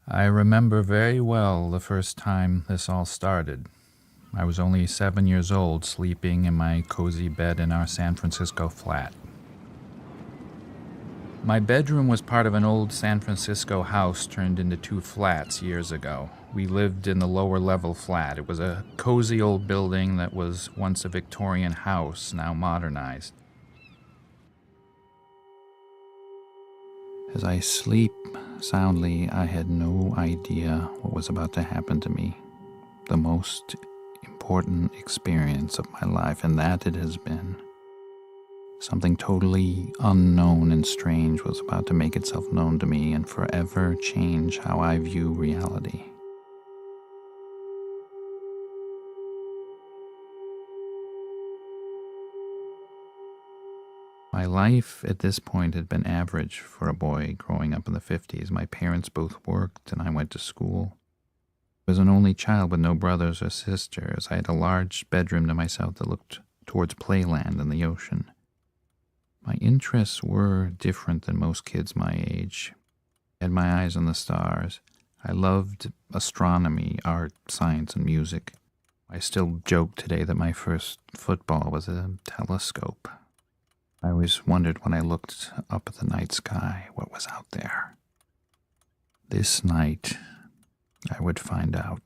I remember very well the first time this all started. I was only 7 years old, sleeping in my cozy bed in our San Francisco flat. My bedroom was part of an old San Francisco house turned into 2 flats years ago. We lived in the lower level flat. It was a cozy old building that was once a Victorian house, now modernized. As I sleep soundly, I had no idea what was about to happen to me. The most important experience of my life, and that it has been. Something totally unknown and strange was about to make itself known to me and forever change how I view reality. My life at this point had been average for a boy growing up in the 50s. My parents both worked and I went to school. I was an only child with no brothers or sisters. I had a large bedroom to myself that looked towards playland and the ocean. My interests were different than most kids my age. I had my eyes on the stars. I loved astronomy, art, science, and music. I still joke today that my first football was a telescope. I always wondered when I looked up at the night sky what was out there. This night, I would find out.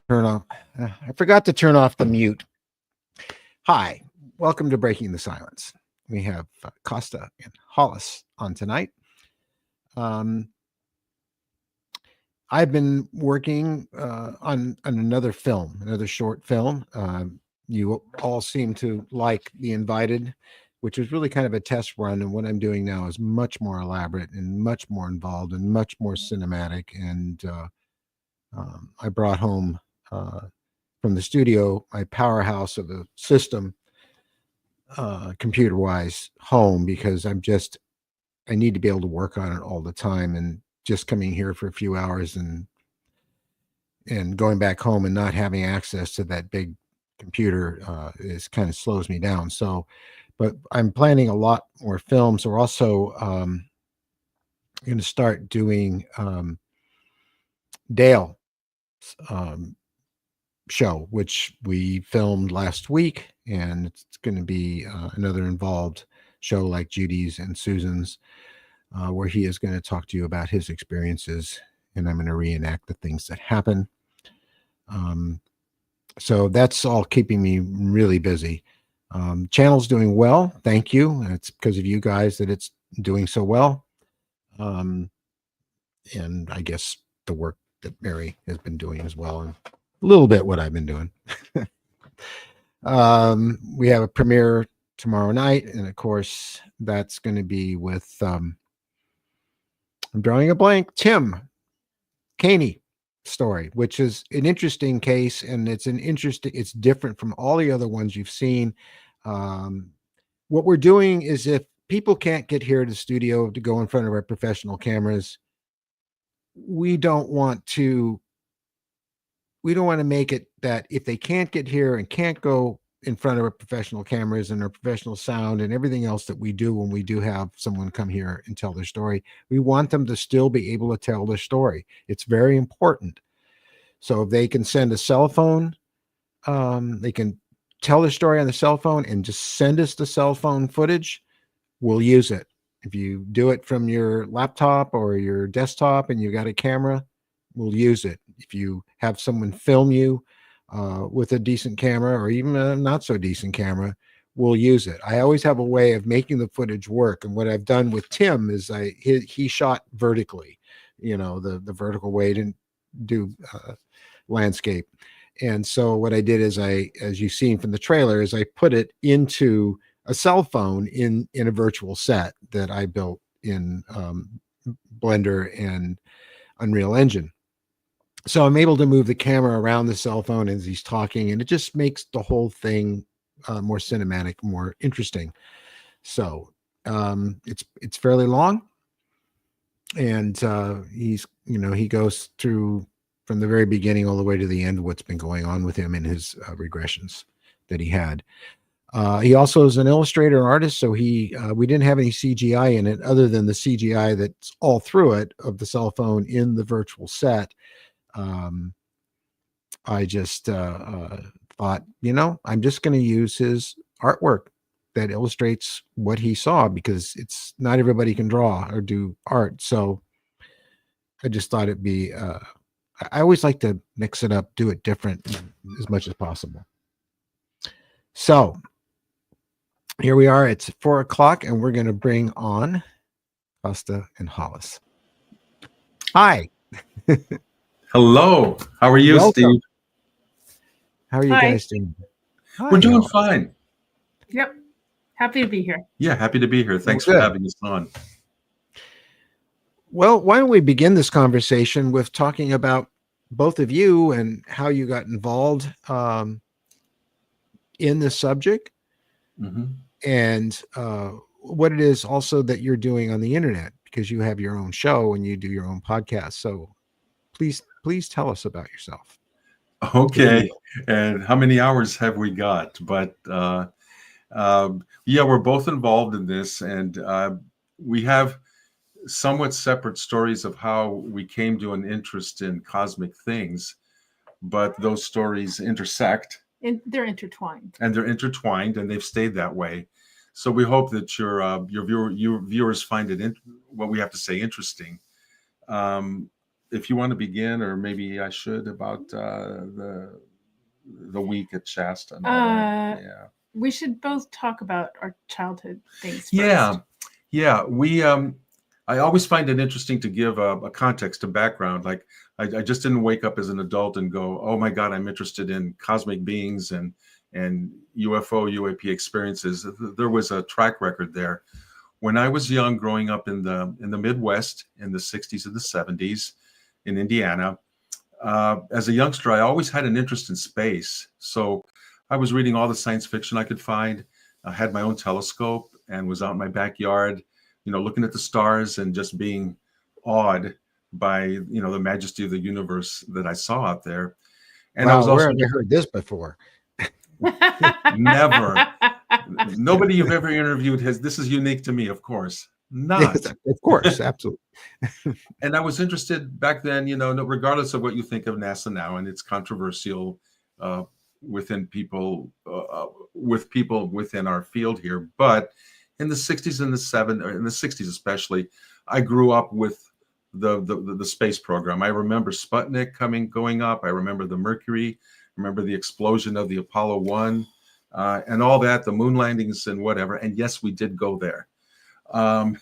Turn off. I forgot to turn off the mute. Hi, welcome to Breaking the Silence. We have Kosta and Hollis on tonight. I've been working on another film, another short film. You all seem to like The Invited, which was really kind of a test run. And what I'm doing now is much more elaborate and much more involved and much more cinematic. And I brought home from the studio my powerhouse of a system computer wise home, because I need to be able to work on it all the time, and just coming here for a few hours and going back home and not having access to that big computer is kind of slows me down. So, but I'm planning a lot more films. We're also going to start doing Dale's um, show, which we filmed last week, and it's going to be another involved show like Judy's and Susan's, where he is going to talk to you about his experiences, and I'm going to reenact the things that happen. So that's all keeping me really busy. Channel's doing well, thank you. And it's because of you guys that it's doing so well. And I guess the work that Mary has been doing as well, and a little bit what I've been doing. We have a premiere tomorrow night, and of course that's going to be with I'm drawing a blank, Tim Caney story, which is an interesting case, and it's different from all the other ones you've seen. What we're doing is, if people can't get here to the studio to go in front of our professional cameras, we don't want to make it that if they can't get here and can't go in front of our professional cameras and our professional sound and everything else that we do when we do have someone come here and tell their story, we want them to still be able to tell their story. It's very important. So if they can send a cell phone, they can tell their story on the cell phone and just send us the cell phone footage, we'll use it. If you do it from your laptop or your desktop and you got a camera, we'll use it. If you have someone film you with a decent camera or even a not so decent camera, we'll use it. I always have a way of making the footage work. And what I've done with Tim is he shot vertically, the vertical way, didn't do landscape. And so what I did is as you've seen from the trailer, is I put it into a cell phone in a virtual set that I built in Blender and Unreal Engine. So I'm able to move the camera around the cell phone as he's talking, and it just makes the whole thing more cinematic, more interesting. So it's fairly long, and he goes through from the very beginning all the way to the end what's been going on with him and his regressions that he had. He also is an illustrator and artist, so we didn't have any CGI in it other than the CGI that's all through it of the cell phone in the virtual set. I just thought, I'm just going to use his artwork that illustrates what he saw, because it's not everybody can draw or do art. So I just thought it'd be, I always like to mix it up, do it different as much as possible. So here we are. It's 4:00, and we're going to bring on Kosta and Hollis. Hi. Hello. How are you, Welcome. Steve? How are you Hi. guys doing? We're doing Hollis. fine. Yep. Happy to be here. Yeah, happy to be here. Thanks Well, for good. having us on. Well, why don't we begin this conversation with talking about both of you and how you got involved in this subject, and what it is also that you're doing on the internet, because you have your own show and you do your own podcast. So please tell us about yourself. Okay. And how many hours have we got? But yeah, we're both involved in this, and we have somewhat separate stories of how we came to an interest in cosmic things, but those stories intersect. And they're intertwined. And they're intertwined, and they've stayed that way. So we hope that your viewers find it what we have to say interesting. If you want to begin, or maybe I should, about the week at Shasta. And all that. Yeah, we should both talk about our childhood things first. Yeah. We I always find it interesting to give a context, a background. Like I just didn't wake up as an adult and go, oh my God, I'm interested in cosmic beings and UFO, UAP experiences. There was a track record there. When I was young, growing up in the Midwest in the 60s and the 70s in Indiana, as a youngster, I always had an interest in space. So I was reading all the science fiction I could find. I had my own telescope and was out in my backyard, looking at the stars and just being awed by, the majesty of the universe that I saw out there. And I was Wow, where also have I heard this before? never, nobody you've ever interviewed this is unique to me, of course. Yes, Not. of course, absolutely. And I was interested back then, regardless of what you think of NASA now, and it's controversial within people, with people within our field here. But in the 60s and in the 60s especially, I grew up with the space program. I remember Sputnik going up. I remember the Mercury. I remember the explosion of the Apollo 1 and all that, the moon landings and whatever. And yes, we did go there.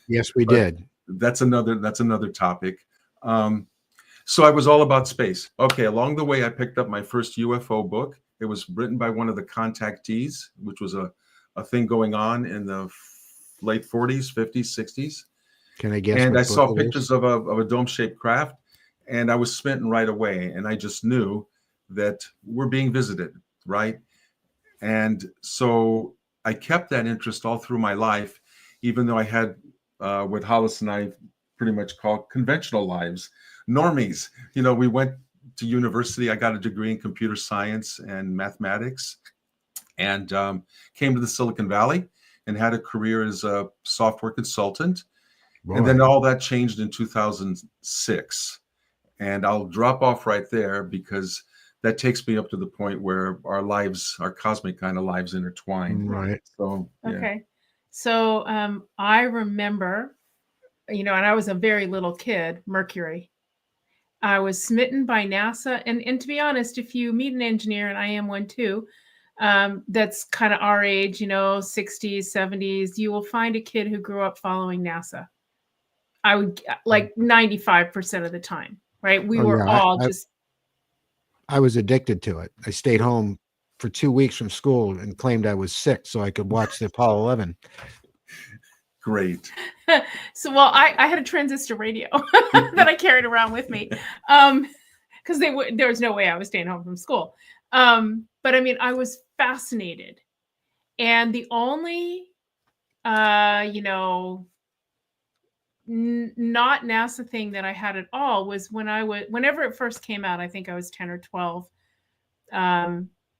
Yes, we did. That's another topic. So I was all about space. Okay, along the way, I picked up my first UFO book. It was written by one of the contactees, which was a thing going on in the late 40s, 50s, 60s. Can I guess? And what I saw book it is? pictures of a dome-shaped craft, and I was smitten right away. And I just knew that we're being visited, right? And so I kept that interest all through my life, even though I had what Hollis and I pretty much call conventional lives, normies. We went to university. I got a degree in computer science and mathematics, and came to the Silicon Valley and had a career as a software consultant. Boy. And then all that changed in 2006. And I'll drop off right there because that takes me up to the point where our lives, our cosmic kind of lives, intertwined. Right. So, yeah. Okay. So I remember, and I was a very little kid, Mercury. I was smitten by NASA. And to be honest, if you meet an engineer, and I am one too, that's kind of our age, 60s, 70s, you will find a kid who grew up following NASA. I would like 95% of the time, right? We were all just. I was addicted to it. I stayed home for 2 weeks from school and claimed I was sick so I could watch the Apollo 11. Great. So, well, I had a transistor radio that I carried around with me because there was no way I was staying home from school. But I mean, I was fascinated. And the only, not NASA thing that I had at all was whenever it first came out, I think I was 10 or 12.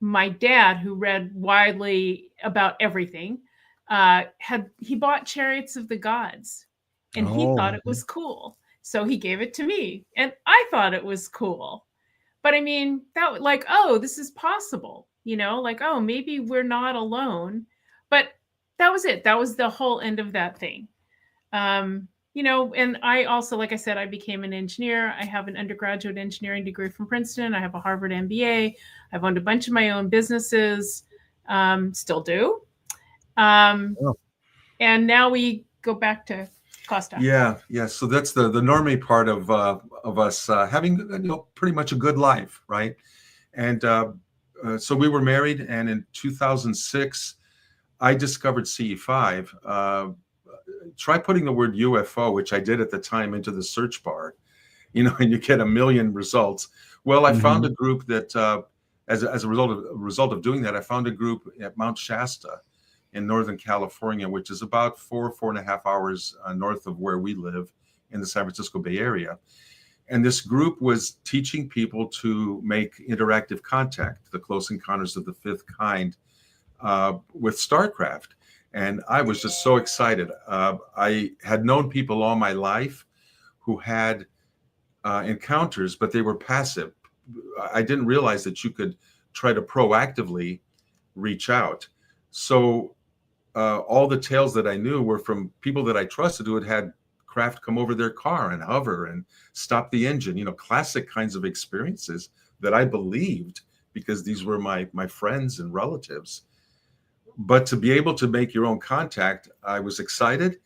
My dad, who read widely about everything, he bought Chariots of the Gods, and he thought it was cool. So he gave it to me, and I thought it was cool. But I mean, that like, oh, this is possible, like, oh, maybe we're not alone. But that was it. That was the whole end of that thing. And I also, like I said, I became an engineer. I have an undergraduate engineering degree from Princeton. I have a Harvard MBA. I've owned a bunch of my own businesses, still do. And now we go back to Kosta. Yeah. So that's the normie part of us having pretty much a good life, right? And so we were married, and in 2006, I discovered CE5. Try putting the word UFO, which I did at the time, into the search bar, and you get a million results. Well, I found a group that, as a result of doing that, I found a group at Mount Shasta in Northern California, which is about 4.5 hours north of where we live in the San Francisco Bay Area. And this group was teaching people to make interactive contact, the close encounters of the fifth kind, with StarCraft. And I was just so excited. I had known people all my life who had encounters, but they were passive. I didn't realize that you could try to proactively reach out. So all the tales that I knew were from people that I trusted who had craft come over their car and hover and stop the engine, classic kinds of experiences that I believed because these were my friends and relatives. But to be able to make your own contact, I was excited.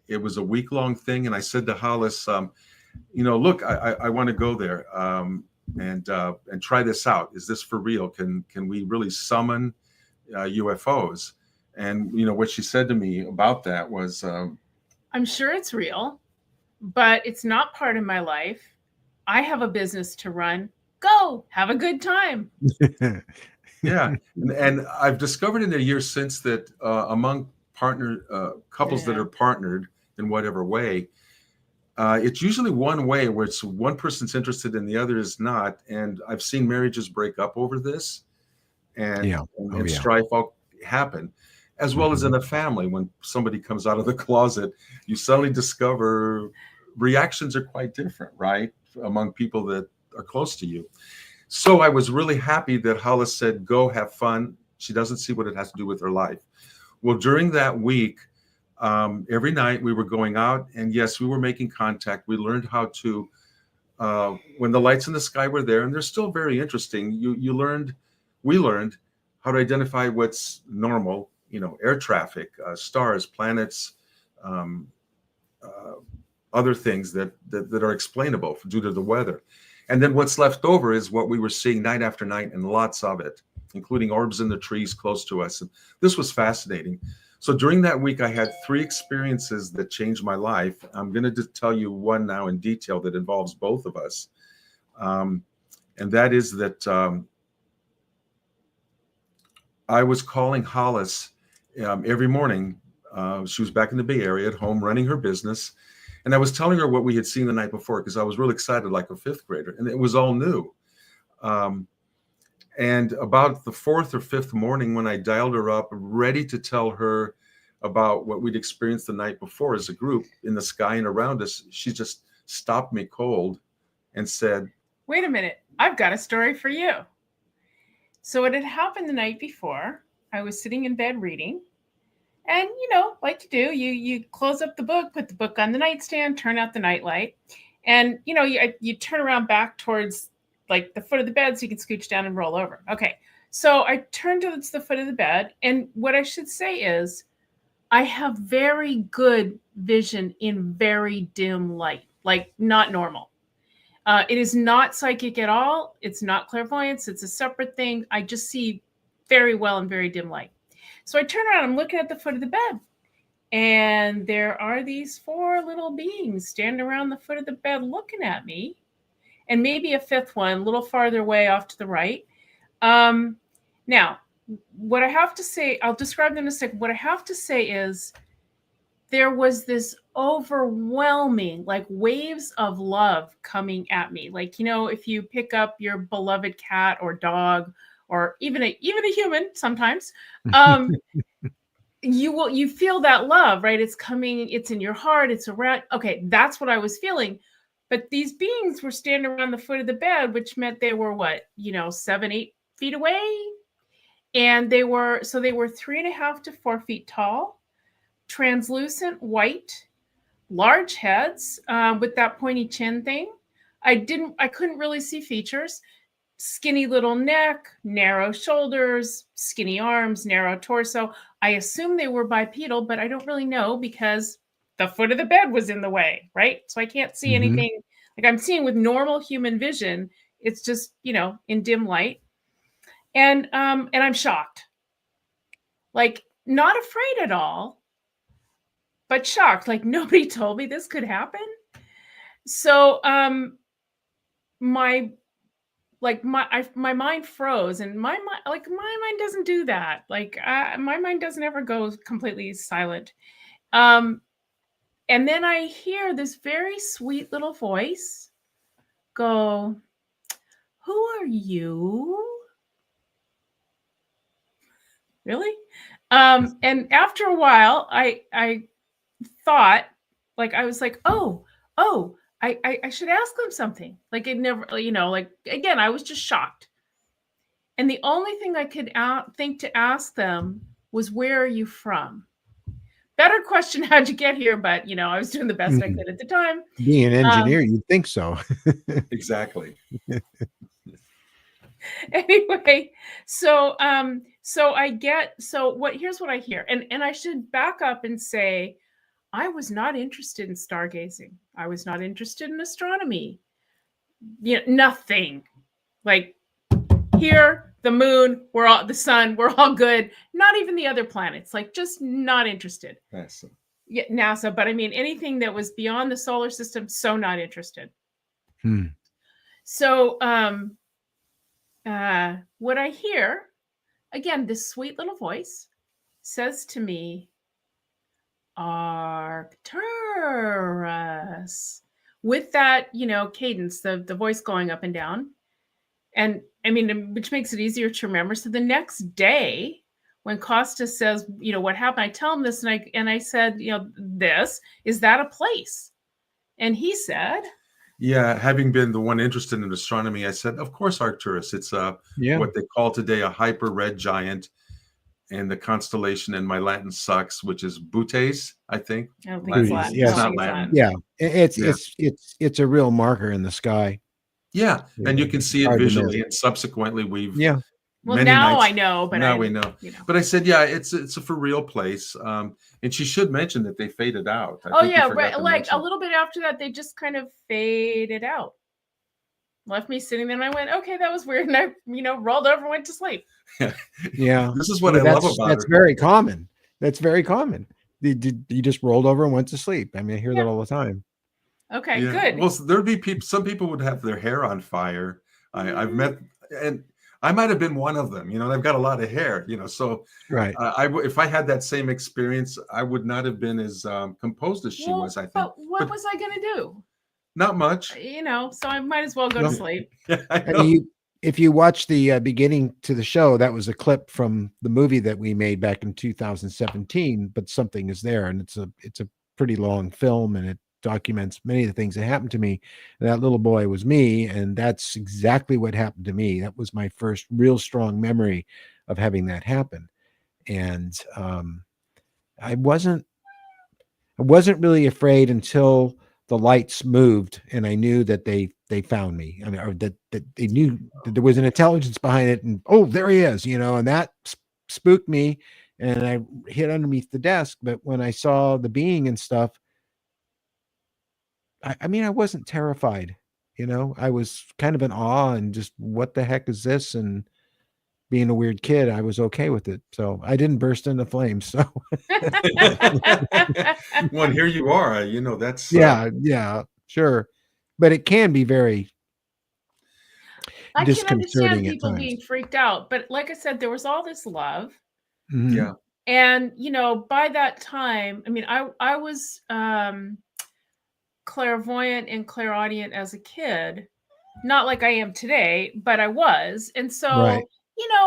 It was a week-long thing. And I said to Hollis, look, I want to go there and try this out. Is this for real? Can we really summon UFOs? And, what she said to me about that was, I'm sure it's real, but it's not part of my life. I have a business to run. Go have a good time. Yeah, and I've discovered in the years since that among couples that Yeah. are partnered in whatever way, it's usually one way where it's one person's interested and the other is not. And I've seen marriages break up over this, and Yeah. and, Oh, and yeah. strife all happen, as well as Mhm. in a family. When somebody comes out of the closet, you suddenly discover reactions are quite different, right, among people that are close to you. So I was really happy that Hollis said, go have fun. She doesn't see what it has to do with her life. Well, during that week, every night we were going out, and yes, we were making contact. We learned how to, when the lights in the sky were there, and they're still very interesting. We learned how to identify what's normal, air traffic, stars, planets, um, uh, other things that are explainable due to the weather. And then what's left over is what we were seeing night after night, and lots of it, including orbs in the trees close to us. And this was fascinating. So during that week, I had 3 experiences that changed my life. I'm going to just tell you one now in detail that involves both of us. And that is that I was calling Hollis every morning. She was back in the Bay Area at home running her business. And I was telling her what we had seen the night before because I was really excited, like a 5th grader. And it was all new. And about the 4th or 5th morning, when I dialed her up, ready to tell her about what we'd experienced the night before as a group in the sky and around us, she just stopped me cold and said, Wait a minute. I've got a story for you. So it had happened the night before. I was sitting in bed reading. And, like you do, you close up the book, put the book on the nightstand, turn out the nightlight. And, you turn around back towards like the foot of the bed so you can scooch down and roll over. Okay. So I turned to the foot of the bed. And what I should say is I have very good vision in very dim light, like not normal. It is not psychic at all. It's not clairvoyance. It's a separate thing. I just see very well in very dim light. So I turn around, I'm looking at the foot of the bed, and there are these 4 little beings standing around the foot of the bed looking at me, and maybe a 5th one a little farther away off to the right. Now, what I have to say, I'll describe them in a second. What I have to say is there was this overwhelming, like waves of love coming at me. Like, if you pick up your beloved cat or dog, or even a human sometimes, you feel that love, right? It's coming, it's in your heart, it's around. Okay, that's what I was feeling. But these beings were standing around the foot of the bed, which meant they were 7, 8 feet away. And they were 3.5 to 4 feet tall, translucent white, large heads with that pointy chin thing. I couldn't really see features. Skinny little neck, narrow shoulders, skinny arms, narrow torso. I assume they were bipedal, but I don't really know because the foot of the bed was in the way, right? So I can't see anything like I'm seeing with normal human vision. It's just, in dim light. And I'm shocked. Like, not afraid at all, but shocked. Like, nobody told me this could happen. So my mind froze, and my mind doesn't do that. Like, my mind doesn't ever go completely silent. And then I hear this very sweet little voice go, "Who are you?" Really? And after a while, I thought, like, I was like, oh, I should ask them something. Like, it never, like, again, I was just shocked. And the only thing I could think to ask them was, where are you from? Better question, how'd you get here? But, I was doing the best I could at the time. Being an engineer, you'd think so. exactly. Anyway, so here's what I hear. And I should back up and say, I was not interested in stargazing. I was not interested in astronomy. Nothing. Like, here, the moon, the sun, we're all good. Not even the other planets. Like, just not interested. NASA. Yeah, NASA. But I mean, anything that was beyond the solar system, so not interested. So, what I hear again, this sweet little voice says to me, Arcturus, with that, cadence, the voice going up and down. And I mean, which makes it easier to remember. So the next day, when Kosta says, what happened, I tell him this, and I said, is that a place? And he said, yeah, having been the one interested in astronomy, I said, of course, Arcturus. It's what they call today a hyper red giant in the constellation, and my Latin sucks, which is Butes, I think. I don't think it's Latin. Yes. It's not Latin. Yeah, it's a real marker in the sky. Yeah, and you can see it visually, and subsequently we've well, now I know, but now we know. But I said, yeah, it's a for real place, and she should mention that they faded out. I think right. Like a little bit after that, they just kind of faded out. Left me sitting there, and I went, okay, that was weird, and I, rolled over, and went to sleep. Yeah, this is what I love about that's her. very common. That's very common. You just rolled over and went to sleep. I mean, I hear that all the time. Okay, good. Well, there'd be people. Some people would have their hair on fire. I've met, and I might have been one of them. They've got a lot of hair. So right. If I had that same experience, I would not have been as composed as she was. I think. But what was I going to do? Not much. So I might as well go to sleep. And if you watch the beginning to the show, that was a clip from the movie that we made back in 2017. But something is there, and it's a pretty long film, and it documents many of the things that happened to me. And that little boy was me, and that's exactly what happened to me. That was my first real strong memory of having that happen. And I wasn't really afraid until the lights moved, and I knew that they found me. I mean, or that they knew that there was an intelligence behind it, and there he is, and that spooked me, and I hid underneath the desk. But when I saw the being and stuff, I mean, I wasn't terrified, I was kind of in awe and just, what the heck is this? And being a weird kid, I was okay with it. So I didn't burst into flames. So well, here you are, that's yeah, sure. But it can be very I can understand disconcerting at people times. being freaked out, but like I said, there was all this love. Mhm. Yeah. And by that time, I mean, I was clairvoyant and clairaudient as a kid, not like I am today, but I was. And so Right.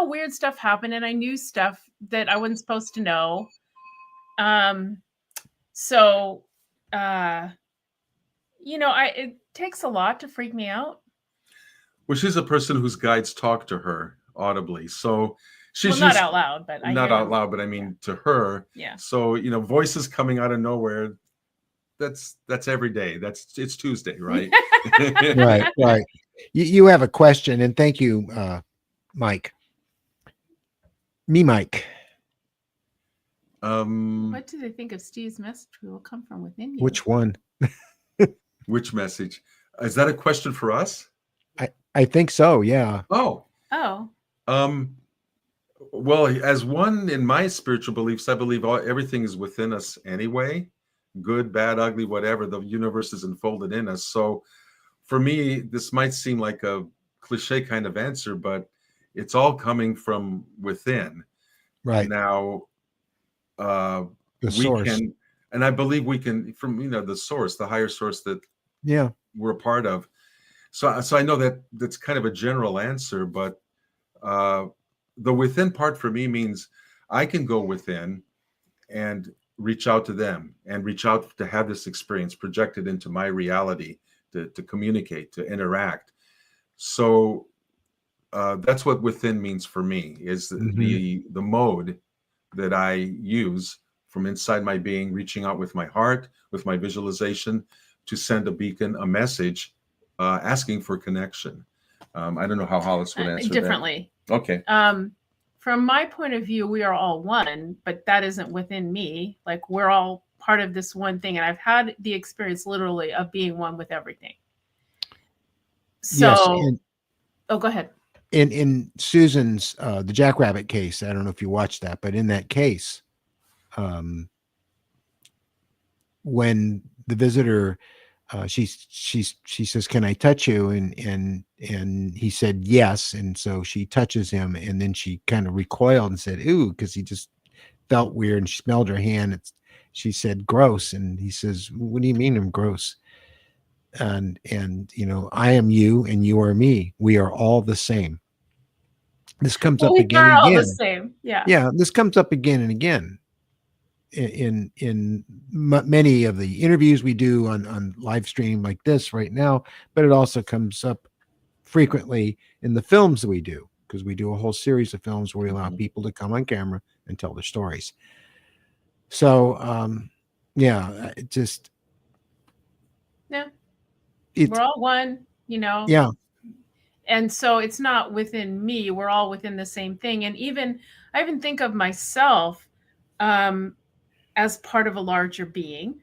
weird stuff happened, and I knew stuff that I wasn't supposed to know. It takes a lot to freak me out. Well, she's a person whose guides talk to her audibly, so she's not out loud, but not out loud, but I mean to her. Yeah. So voices coming out of nowhere. That's every day. It's Tuesday, right? Right. You have a question, and thank you, Mike. Mike. What do they think of Steve's message? Will come from within you. Which one? Which message? Is that a question for us? I think so. Yeah. Oh. Well, as one in my spiritual beliefs, I believe everything is within us anyway. Good, bad, ugly, whatever. The universe is enfolded in us. So for me, this might seem like a cliche kind of answer, but it's all coming from within. Right. Now, the source. can, and I believe we can, from the source, the higher source that we're a part of. So I know that that's kind of a general answer, but the within part for me means I can go within and reach out to them and reach out to have this experience projected into my reality, to communicate, to interact. So that's what within means for me, is the mode that I use from inside my being, reaching out with my heart, with my visualization, to send a beacon, a message, asking for connection. I don't know how Hollis would answer differently. that. Okay. From my point of view, we are all one, but that isn't within me. Like, we're all part of this one thing. And I've had the experience literally of being one with everything. So, go ahead. In Susan's, the Jackrabbit case, I don't know if you watched that, but in that case, when the visitor she says, "Can I touch you?" And he said yes, and so she touches him, and then she kind of recoiled and said, "Ooh," because he just felt weird, and she smelled her hand. She said, "Gross," and he says, "What do you mean I'm gross?" And I am you and you are me. We are all the same. This comes up We again are and all the again. same. Yeah. Yeah, this comes up again and again in many of the interviews we do on live stream like this right now, but it also comes up frequently in the films that we do, because we do a whole series of films where we allow people to come on camera and tell their stories. So yeah, it just Yeah. it's We're all one, yeah. And so it's not within me. We're all within the same thing. And I even think of myself as part of a larger being.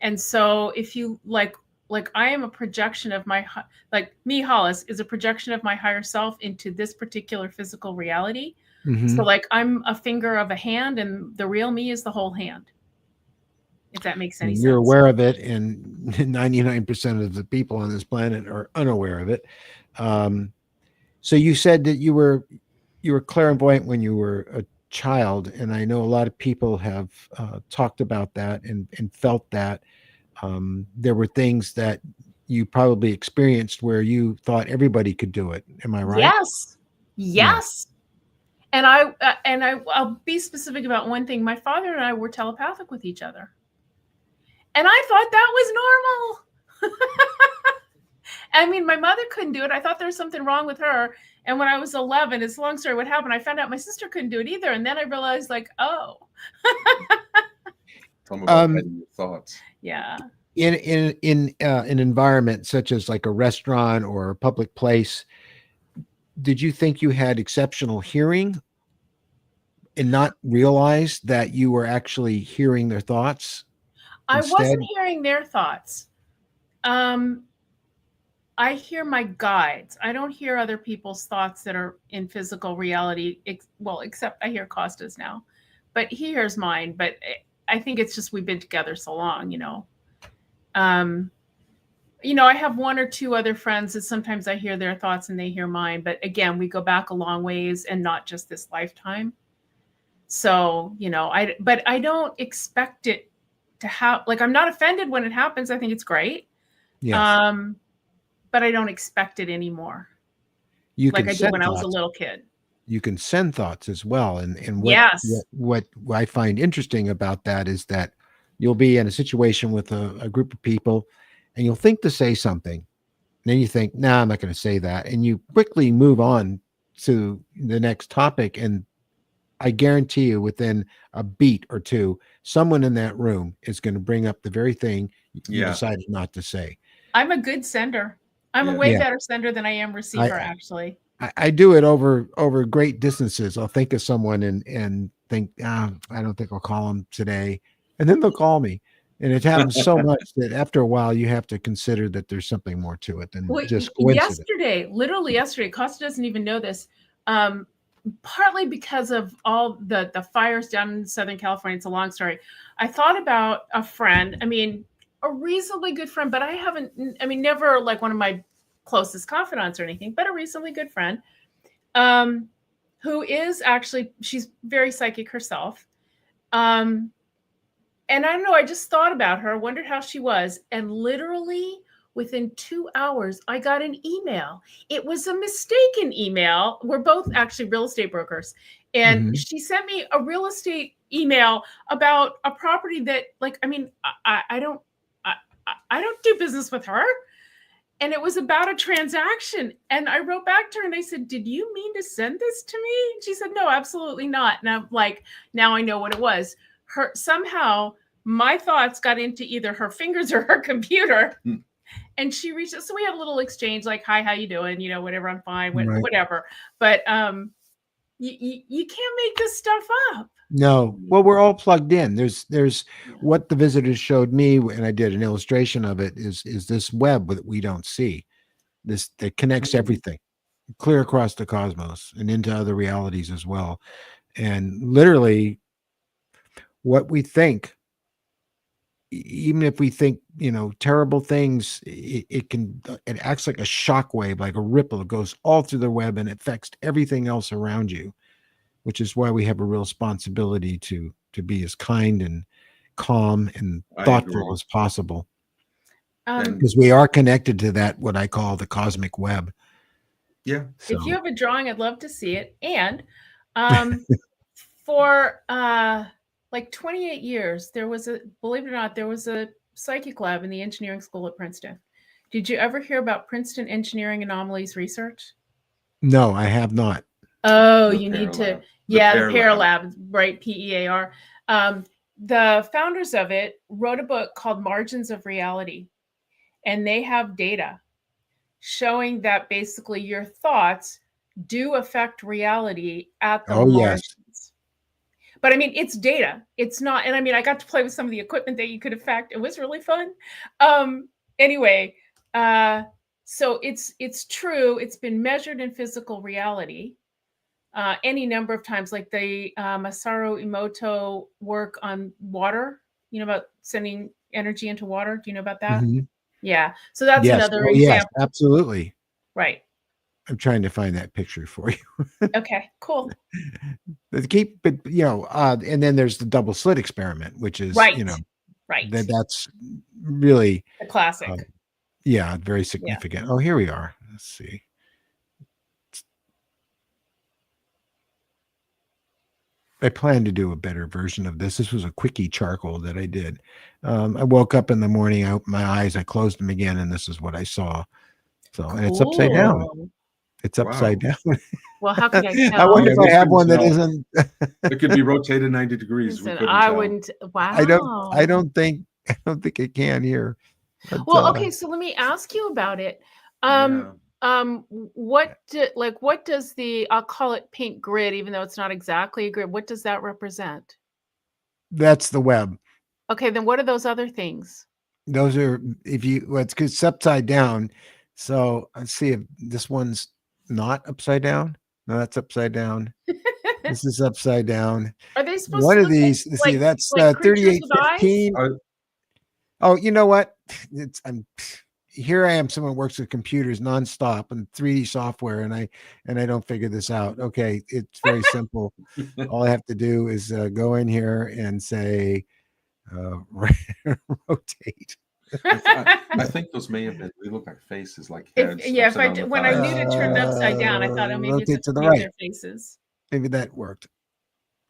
And so if you like I am a projection of like me, Hollis, is a projection of my higher self into this particular physical reality. So like I'm a finger of a hand, and the real me is the whole hand. If that makes any sense. You're aware of it, and 99% of the people on this planet are unaware of it. So you said that you were clairvoyant when you were a child, and I know a lot of people have talked about that and felt that. There were things that you probably experienced where you thought everybody could do it. Am I right? Yes. Yes. And I'll be specific about one thing. My father and I were telepathic with each other. And I thought that was normal. I mean, my mother couldn't do it. I thought there was something wrong with her. And when I was 11, it's a long story what happened. I found out my sister couldn't do it either. And then I realized, like, oh. Tell me about that in your thoughts. Yeah. In an environment such as like a restaurant or a public place, did you think you had exceptional hearing and not realize that you were actually hearing their thoughts? I wasn't hearing their thoughts. I hear my guides. I don't hear other people's thoughts that are in physical reality. Except I hear Kosta's now, but he hears mine. But I think it's just we've been together so long, I have one or two other friends that sometimes I hear their thoughts and they hear mine. But again, we go back a long ways and not just this lifetime. So, but I don't expect it to have, like, I'm not offended when it happens. I think it's great. Yes. But I don't expect it anymore. Like I did when I was a little kid. You can send thoughts as well. And yes. What I find interesting about that is that you'll be in a situation with a group of people and you'll think to say something. And then you think, nah, I'm not going to say that. And you quickly move on to the next topic. And I guarantee you within a beat or two, someone in that room is going to bring up the very thing you decided not to say. I'm a good sender. I'm a way better sender than I am receiver, actually. I do it over great distances. I'll think of someone and think, I don't think I'll call them today. And then they'll call me. And it happens so much that after a while, you have to consider that there's something more to it than just coincidence. Literally yesterday, Kosta doesn't even know this. Partly because of all the fires down in Southern California. It's a long story. I thought about a friend. I mean, a reasonably good friend, but never like one of my closest confidants or anything, but a reasonably good friend, who is actually, she's very psychic herself. And I don't know, I just thought about her, wondered how she was. And literally within 2 hours, I got an email. It was a mistaken email. We're both actually real estate brokers. And she sent me a real estate email about a property that, like, I don't do business with her. And it was about a transaction. And I wrote back to her and I said, did you mean to send this to me? And she said, no, absolutely not. And I'm like, now I know what it was. Somehow my thoughts got into either her fingers or her computer. And she reached out. So we had a little exchange, like, hi, how you doing? Whatever, I'm fine, whatever. But you can't make this stuff up. No. Well, we're all plugged in. There's what the visitors showed me, and I did an illustration of it, is this web that we don't see. This that connects everything clear across the cosmos and into other realities as well. And literally what we think even if we think, terrible things, it acts like a shock wave, like a ripple. It goes all through the web and affects everything else around you, which is why we have a real responsibility to be as kind and calm and I thoughtful agree. as possible, And because we are connected to that, what I call the cosmic web. yeah, So If you have a drawing, I'd love to see it. And for like 28 years, believe it or not, there was a psychic lab in the engineering school at Princeton. Did you ever hear about Princeton Engineering Anomalies Research? no, I have not. Oh, The you need to. Paralab. The Yeah, the Paralab. Paralab, right? PEAR. The founders of it wrote a book called Margins of Reality, and they have data showing that basically your thoughts do affect reality at the Oh, yes. margins. But I mean, it's data. It's not, and I mean, I got to play with some of the equipment that you could affect. It was really fun. Anyway, so it's true. It's been measured in physical reality any number of times, like the Masaru Emoto work on water, about sending energy into water. Do you know about that? Mhm. Yeah. So that's Yes. another Oh, yes, example. absolutely. Right. I'm trying to find that picture for you. Okay, cool. But and then there's the double slit experiment, which is, Right. Right. that's really, The classic. very significant. Oh, here we are. Let's see. I plan to do a better version of this. This was a quickie charcoal that I did. I woke up in the morning, I opened my eyes, I closed them again, and this is what I saw. So, and it's upside down. Cool. It's upside down. Well, how could I I tell? wonder Yeah, if we I have couldn't one that tell. isn't. It could be rotated 90 degrees. We Listen, couldn't I tell. wouldn't. Wow. I don't think it can here. But, Well, okay, so let me ask you about it. Yeah. What does the, I'll call it pink grid, even though it's not exactly a grid, what does that represent? that's the web. Okay, then what are those other things? Those are, it's because it's upside down. So let's see if this one's not upside down. No, that's upside down. This is upside down. Are they supposed One to of look these, let's see, that's like creatures with eyes? 3815. Uh, Oh, you know what? Here I am. Someone works with computers nonstop and 3D software, and I don't figure this out. Okay, it's very simple. All I have to do is go in here and say rotate. I think those may have been, they look like faces, like heads. When I knew to turn it upside down, I thought, oh, maybe rotate it's to the maybe right. their faces. Maybe that worked.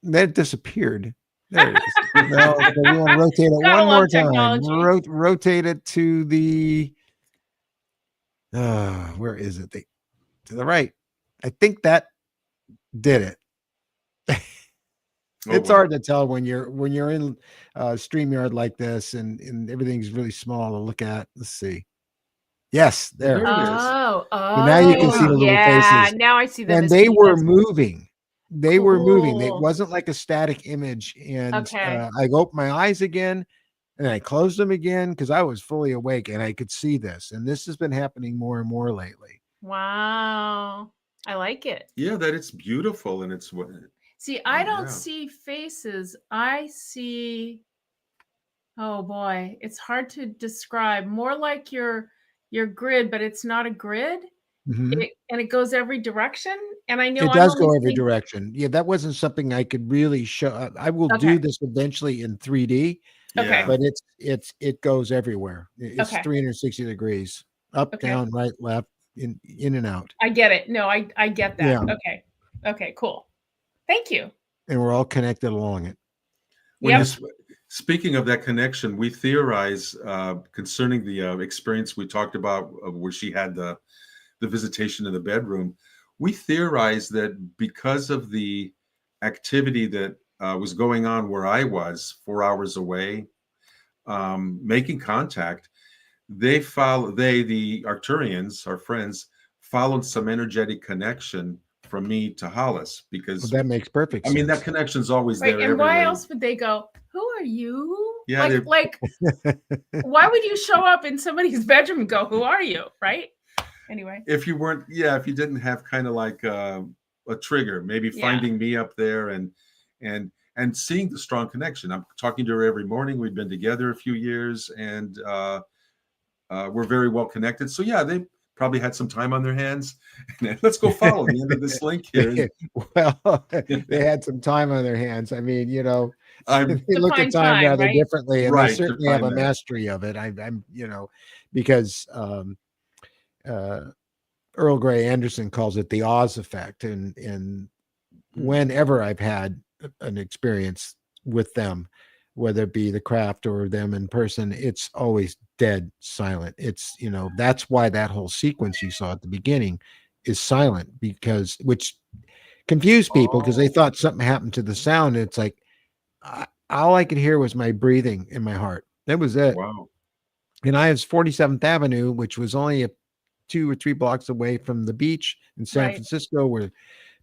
That disappeared. There it is. No, so we want to rotate it Gotta one more love time. technology. Rotate it to the. Where is it? To the right. I think that did it. It's hard to tell when you're in StreamYard like this and everything's really small to look at. Let's see. Yes, there. There it is. Oh, So now you can see the little yeah. faces. Now I see them. And as they were peanuts. moving. They were moving. It Cool. wasn't like a static image. And Okay. I opened my eyes again and I closed them again because I was fully awake and I could see this. And this has been happening more and more lately. Wow. I like it. Yeah, that it's beautiful and it's what. See, I don't Yeah. see faces. I see, oh boy, it's hard to describe. More like your grid, but it's not a grid. Mhm. And it goes every direction. And I know It does go every direction. Yeah, that wasn't something I could really show. I will do this eventually in 3D, Yeah. but it goes everywhere. It's Okay. 360 degrees, up, Okay. down, right, left, in and out. I get it. No, I get that. Yeah. Okay. Okay, cool. Thank you. And we're all connected along it. When speaking of that connection, we theorize concerning the experience we talked about where she had the visitation in the bedroom. We theorize that because of the activity that was going on where I was 4 hours away, making contact, the Arcturians, our friends, followed some energetic connection from me to Hollis because Well, that makes perfect sense. I mean, that connection's always Right. there. And why everywhere. else would they go, who are you? Yeah, like why would you show up in somebody's bedroom and go, who are you? Right. Anyway. If you didn't have kind of like a trigger, maybe finding me up there and and seeing the strong connection. I'm talking to her every morning. We've been together a few years, and we're very well connected. So yeah, they probably had some time on their hands. Let's go follow the end of this link here. Well, they had some time on their hands. I mean, you know, I'm they look at find time time, rather right? differently, and Right, they to certainly have a find that. mastery of it. I'm, you know, because Earl Grey Anderson calls it the Oz effect, and whenever I've had an experience with them, whether it be the craft or them in person, it's always dead silent. It's, you know, that's why that whole sequence you saw at the beginning is silent, because which confused people because they Oh. thought something happened to the sound. It's like all I could hear was my breathing in my heart. That was it. Wow. And I was 47th Avenue, which was only 2 or 3 blocks away from the beach in San Right. Francisco, where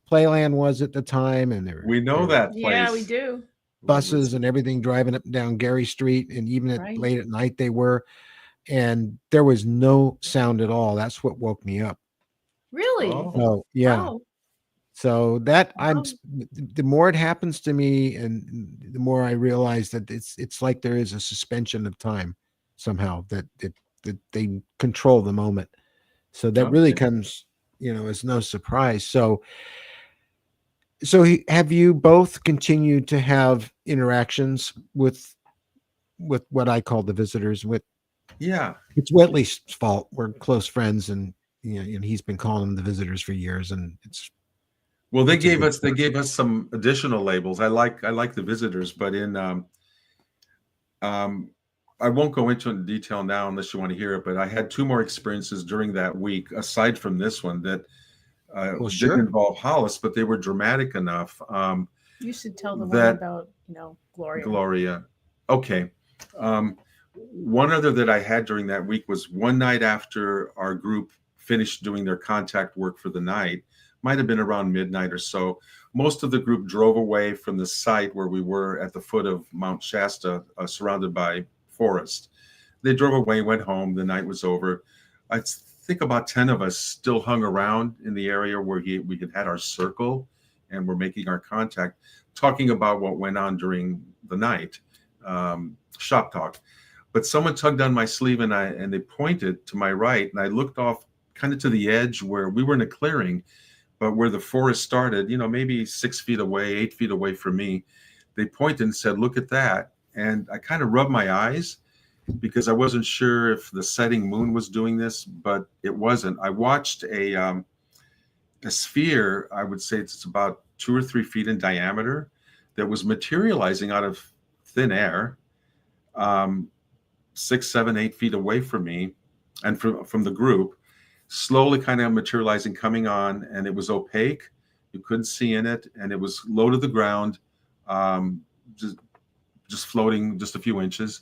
Playland was at the time, and We know that place. Yeah, we do. buses and everything driving up and down Gary Street, and even at Right. late at night they were, and there was no sound at all. That's what woke me up. Really? Oh. So yeah, Wow. so that Wow. the more it happens to me, and the more I realize that it's like there is a suspension of time somehow, that they control the moment. So that really Okay. comes, you know, as no surprise. So have you both continued to have interactions with what I call the visitors? With Yeah. it's Whitley's fault. We're close friends, and you know, and he's been calling them the visitors for years, and it's Well, they It's a gave good us some additional labels. I like the visitors, but in I won't go into it in detail now unless you want to hear it. But I had 2 more experiences during that week, aside from this one, that well, didn't sure. involve Hollis, but they were dramatic enough. You should tell the one That about, you know, Gloria. Gloria. Okay. One other that I had during that week was one night after our group finished doing their contact work for the night, might have been around midnight or so. Most of the group drove away from the site where we were at the foot of Mount Shasta, surrounded by forest. They drove away, went home. The night was over. I think about 10 of us still hung around in the area where we had our circle and were making our contact, talking about what went on during the night, shop talk. But someone tugged on my sleeve, and they pointed to my right, and I looked off kind of to the edge where we were in a clearing, but where the forest started, you know, maybe 6 feet away, 8 feet away from me. They pointed and said, "Look at that." And I kind of rubbed my eyes because I wasn't sure if the setting moon was doing this, but it wasn't. I watched a sphere, I would say it's about 2 or 3 feet in diameter, that was materializing out of thin air, 6, 7, 8 feet away from me and from the group, slowly kind of materializing, coming on, and it was opaque. You couldn't see in it, and it was low to the ground, just floating just a few inches,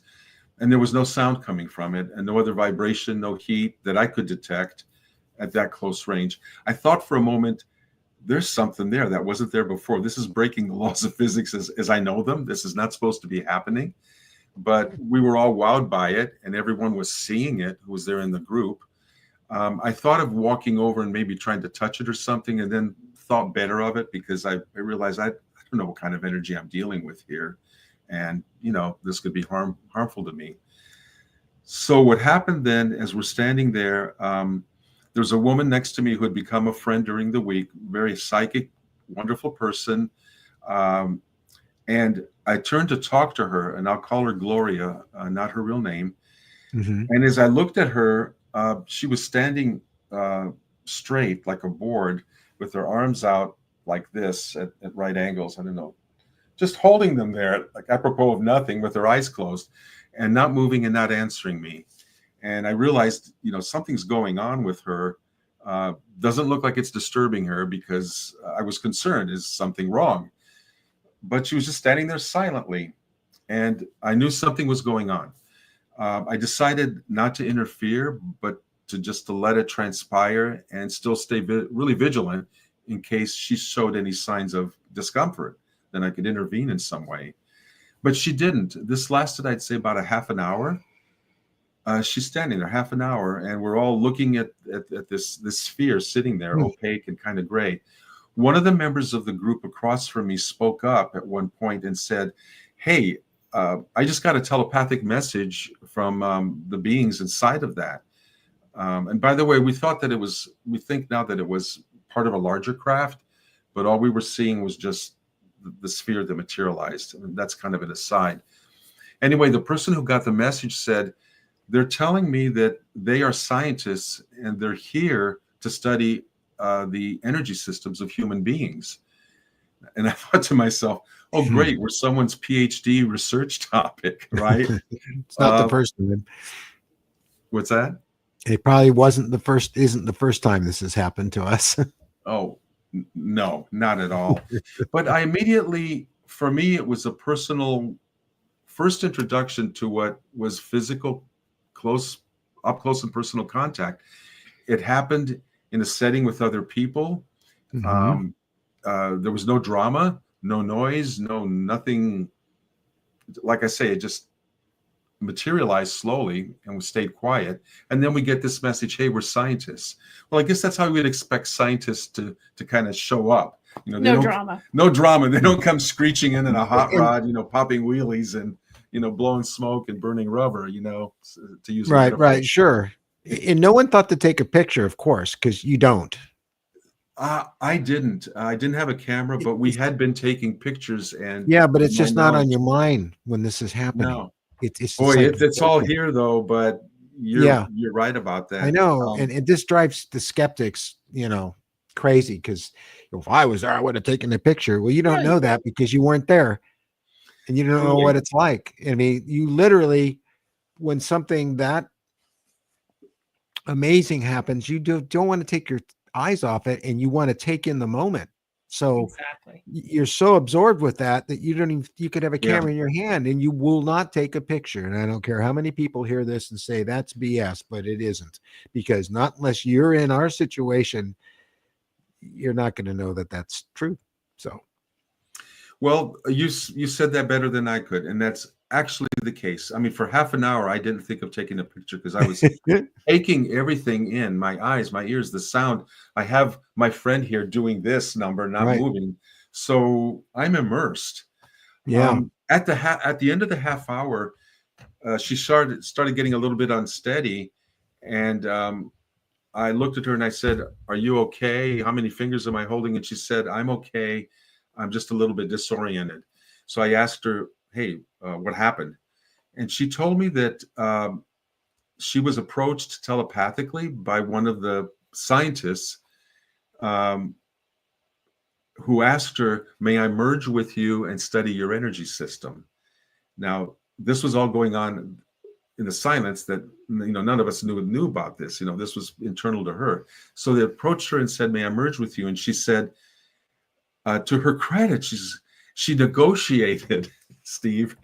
and there was no sound coming from it, and no other vibration, no heat that I could detect at that close range. I thought for a moment, there's something there that wasn't there before. This is breaking the laws of physics as I know them. This is not supposed to be happening. But we were all wowed by it, and everyone was seeing it who was there in the group. I thought of walking over and maybe trying to touch it or something, and then thought better of it because I realized I don't know what kind of energy I'm dealing with here. And, you know, this could be harmful to me. So what happened then, as we're standing there, there's a woman next to me who had become a friend during the week, very psychic, wonderful person. And I turned to talk to her, and I'll call her Gloria, not her real name. Mm-hmm. And as I looked at her, she was standing straight like a board with her arms out like this at right angles. I don't know, just holding them there, like apropos of nothing, with her eyes closed and not moving and not answering me. And I realized, you know, something's going on with her. Doesn't look like it's disturbing her, because I was concerned, is something wrong? But she was just standing there silently, and I knew something was going on. I decided not to interfere, but to let it transpire and still stay really vigilant in case she showed any signs of discomfort. Then I could intervene in some way. But she didn't. This lasted, I'd say, about a half an hour. She's standing there half an hour, and we're all looking at this sphere sitting there, opaque and kind of gray. one of the members of the group across from me spoke up at one point and said, hey, I just got a telepathic message from the beings inside of that. And by the way, we think now that it was part of a larger craft, but all we were seeing was just the sphere that materialized. And that's kind of an aside. Anyway, the person who got the message said, they're telling me that they are scientists and they're here to study the energy systems of human beings. And I thought to myself, oh, great, we're someone's PhD research topic, right? It's not the first time. What's that? It probably isn't the first time this has happened to us. Oh, no, not at all. But I immediately, for me, it was a personal first introduction to what was physical, up close and personal contact. It happened in a setting with other people. Mm-hmm. There was no drama, no noise, nothing. Like I say, it just materialized slowly and we stayed quiet. And then we get this message, hey, we're scientists. Well, I guess that's how we'd expect scientists to kind of show up. No drama. No drama. They don't come screeching in a hot rod, popping wheelies and, blowing smoke and burning rubber, to use. Right. Sure. And no one thought to take a picture, of course, because you don't. I didn't have a camera, but we had been taking pictures and. Yeah, but it's just not on your mind when this is happening. No. It's all here though, but you're right about that. I know. And this drives the skeptics, crazy because if I was there, I would have taken a picture. Well, you don't know that because you weren't there and you don't know what it's like. I mean, you literally, when something that amazing happens, you don't want to take your eyes off it and you want to take in the moment. So exactly. You're so absorbed with that you could have a camera in your hand and you will not take a picture. And I don't care how many people hear this and say that's BS, but it isn't, because not unless you're in our situation, you're not going to know that that's true. So. Well, you said that better than I could. And that's actually the case. I mean, for half an hour, I didn't think of taking a picture because I was taking everything in, my eyes, my ears, the sound. I have my friend here doing this number, not moving. So I'm immersed. Yeah. At the end of the half hour, she started getting a little bit unsteady. And I looked at her and I said, are you okay? How many fingers am I holding? And she said, I'm okay. I'm just a little bit disoriented. So I asked her, hey, what happened? And she told me that she was approached telepathically by one of the scientists who asked her, may I merge with you and study your energy system? Now, this was all going on in the silence that, none of us knew about this. This was internal to her. So they approached her and said, may I merge with you? And she said, to her credit, she negotiated, Steve.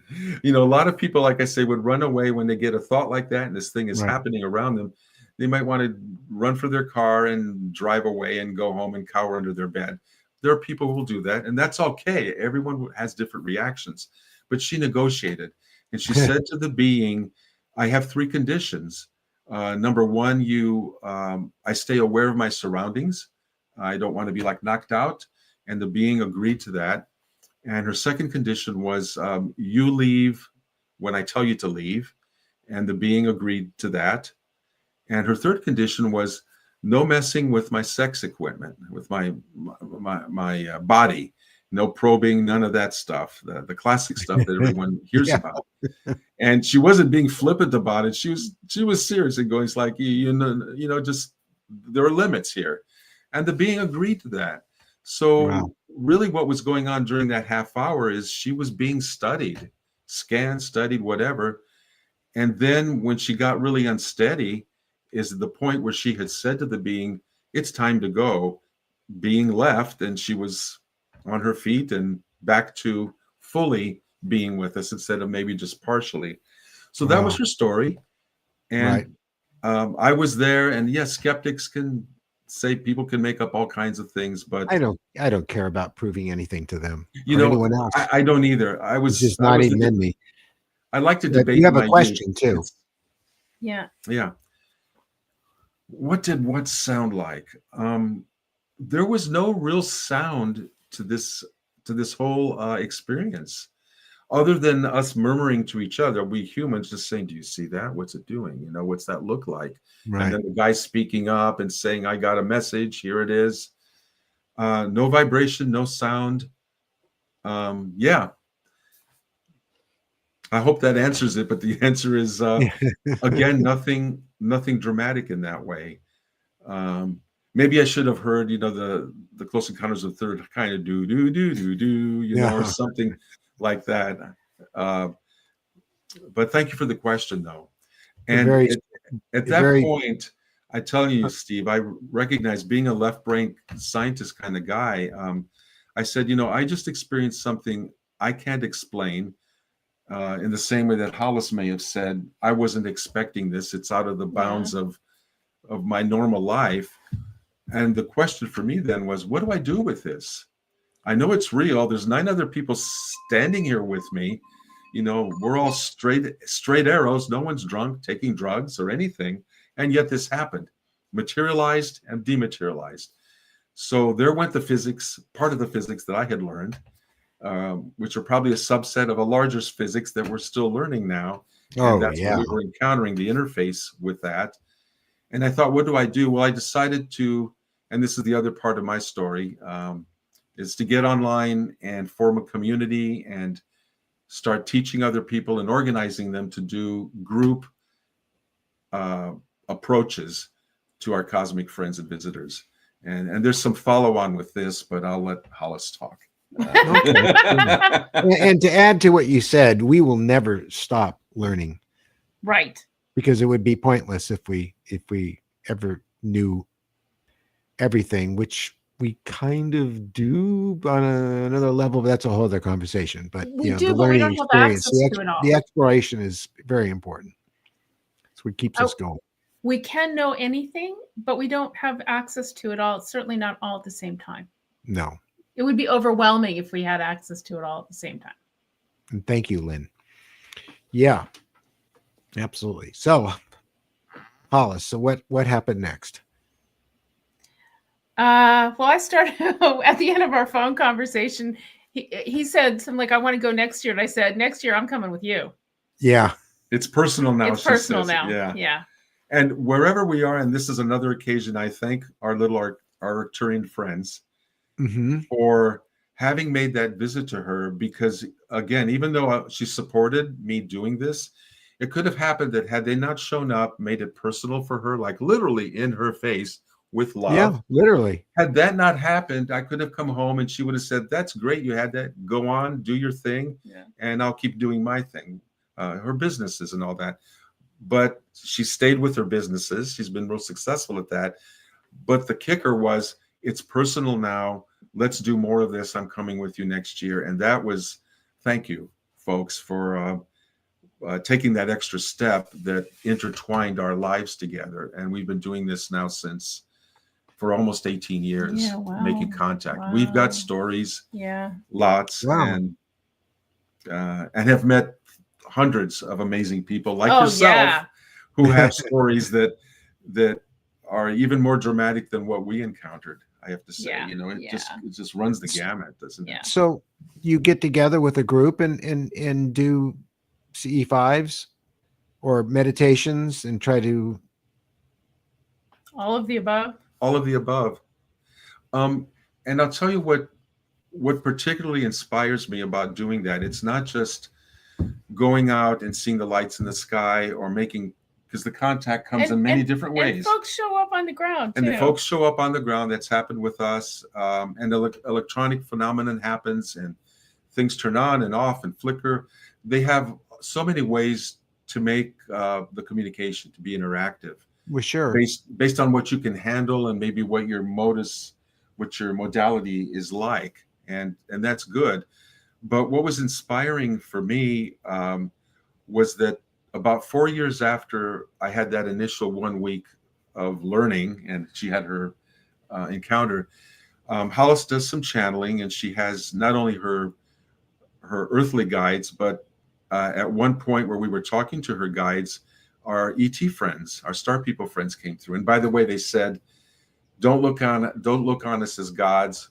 A lot of people, like I say, would run away when they get a thought like that and this thing is happening around them. They might want to run for their car and drive away and go home and cower under their bed. There are people who will do that, and that's okay. Everyone has different reactions. But she negotiated, and she said to the being, I have 3 conditions. Number 1, I stay aware of my surroundings. I don't want to be knocked out. And the being agreed to that. And her second condition was you leave when I tell you to leave. And the being agreed to that. And her third condition was no messing with my sex equipment, with my body, no probing, none of that stuff, the classic stuff that everyone hears about. And she wasn't being flippant about it. She was serious and going, it's like, just there are limits here. And the being agreed to that. So really what was going on during that half hour is she was being studied, scanned, studied, whatever. And then when she got really unsteady is the point where she had said to the being, it's time to go. Being left, and she was on her feet and back to fully being with us instead of maybe just partially. So that was her story. And I was there, and yes, skeptics can say people can make up all kinds of things, but I don't care about proving anything to them or anyone else. I don't either. It's just not even in me. I like to debate. You have a question too. Yeah. What did what sound like? there was no real sound to this whole experience, other than us murmuring to each other. We humans just saying, "Do you see that? What's it doing? You know, what's that look like?" Right. And then the guy speaking up and saying, "I got a message. Here it is." No vibration, no sound. Yeah, I hope that answers it. But the answer is again, nothing dramatic in that way. Maybe I should have heard, the Close Encounters of the Third kind of do do do do do, Yeah. or something like that. But thank you for the question, though. And Very- at that very- point, I tell you, Steve, I recognize, being a left brain scientist kind of guy. I said, I just experienced something I can't explain. In the same way that Hollis may have said, I wasn't expecting this. It's out of the bounds of my normal life. And the question for me then was, what do I do with this? I know it's real. There's 9 other people standing here with me. We're all straight arrows. No one's drunk, taking drugs or anything. And yet this happened, materialized and dematerialized. So there went the physics, part of the physics that I had learned, which are probably a subset of a larger physics that we're still learning now. And that's what we were encountering, the interface with that. And I thought, what do I do? Well, I decided to, and this is the other part of my story, is to get online and form a community and start teaching other people and organizing them to do group approaches to our cosmic friends and visitors. And there's some follow-on with this, but I'll let Hollis talk. And to add to what you said, we will never stop learning. Right. Because it would be pointless if we ever knew everything, which we kind of do on another level, but that's a whole other conversation. But we do, the but we learning don't have experience, access to it all. the exploration is very important. It's what keeps us going. We can know anything, but we don't have access to it all. It's certainly not all at the same time. No. It would be overwhelming if we had access to it all at the same time. And thank you, Lynn. Yeah, absolutely. So, Hollis, so what happened next? Well, I started at the end of our phone conversation. He said something like, "I want to go next year," and I said, "Next year, I'm coming with you." Yeah, it's personal now. It's personal now. Yeah, yeah. And wherever we are, and this is another occasion, I thank our Arcturian friends for having made that visit to her, because again, even though she supported me doing this, it could have happened that had they not shown up, made it personal for her, like literally in her face with love. Yeah, literally. Had that not happened, I could have come home and she would have said, "That's great. You had that. Go on, do your thing. Yeah. And I'll keep doing my thing." Her businesses and all that. But she stayed with her businesses. She's been real successful at that. But the kicker was, it's personal now. Let's do more of this. I'm coming with you next year. And that was, thank you, folks, for taking that extra step that intertwined our lives together. And we've been doing this now for almost 18 years, making contact. Wow. We've got stories, lots, Wow. and have met hundreds of amazing people like yourself who have stories that are even more dramatic than what we encountered. I have to say, it just runs the gamut, doesn't it? So you get together with a group and do CE5s or meditations and try to all of the above. All of the above. And I'll tell you what particularly inspires me about doing that. It's not just going out and seeing the lights in the sky or making, because the contact comes in many different ways. And folks show up on the ground, and the folks show up on the ground. That's happened with us. And the electronic phenomenon happens and things turn on and off and flicker. They have so many ways to make the communication to be interactive. Well, sure. Based on what you can handle and maybe what your modality is like. And that's good. But what was inspiring for me was that about 4 years after I had that initial 1 week of learning, and she had her encounter, Hollis does some channeling, and she has not only her earthly guides, but at one point where we were talking to her guides, our ET friends, our Star People friends came through. And by the way, they said, don't look on us as gods.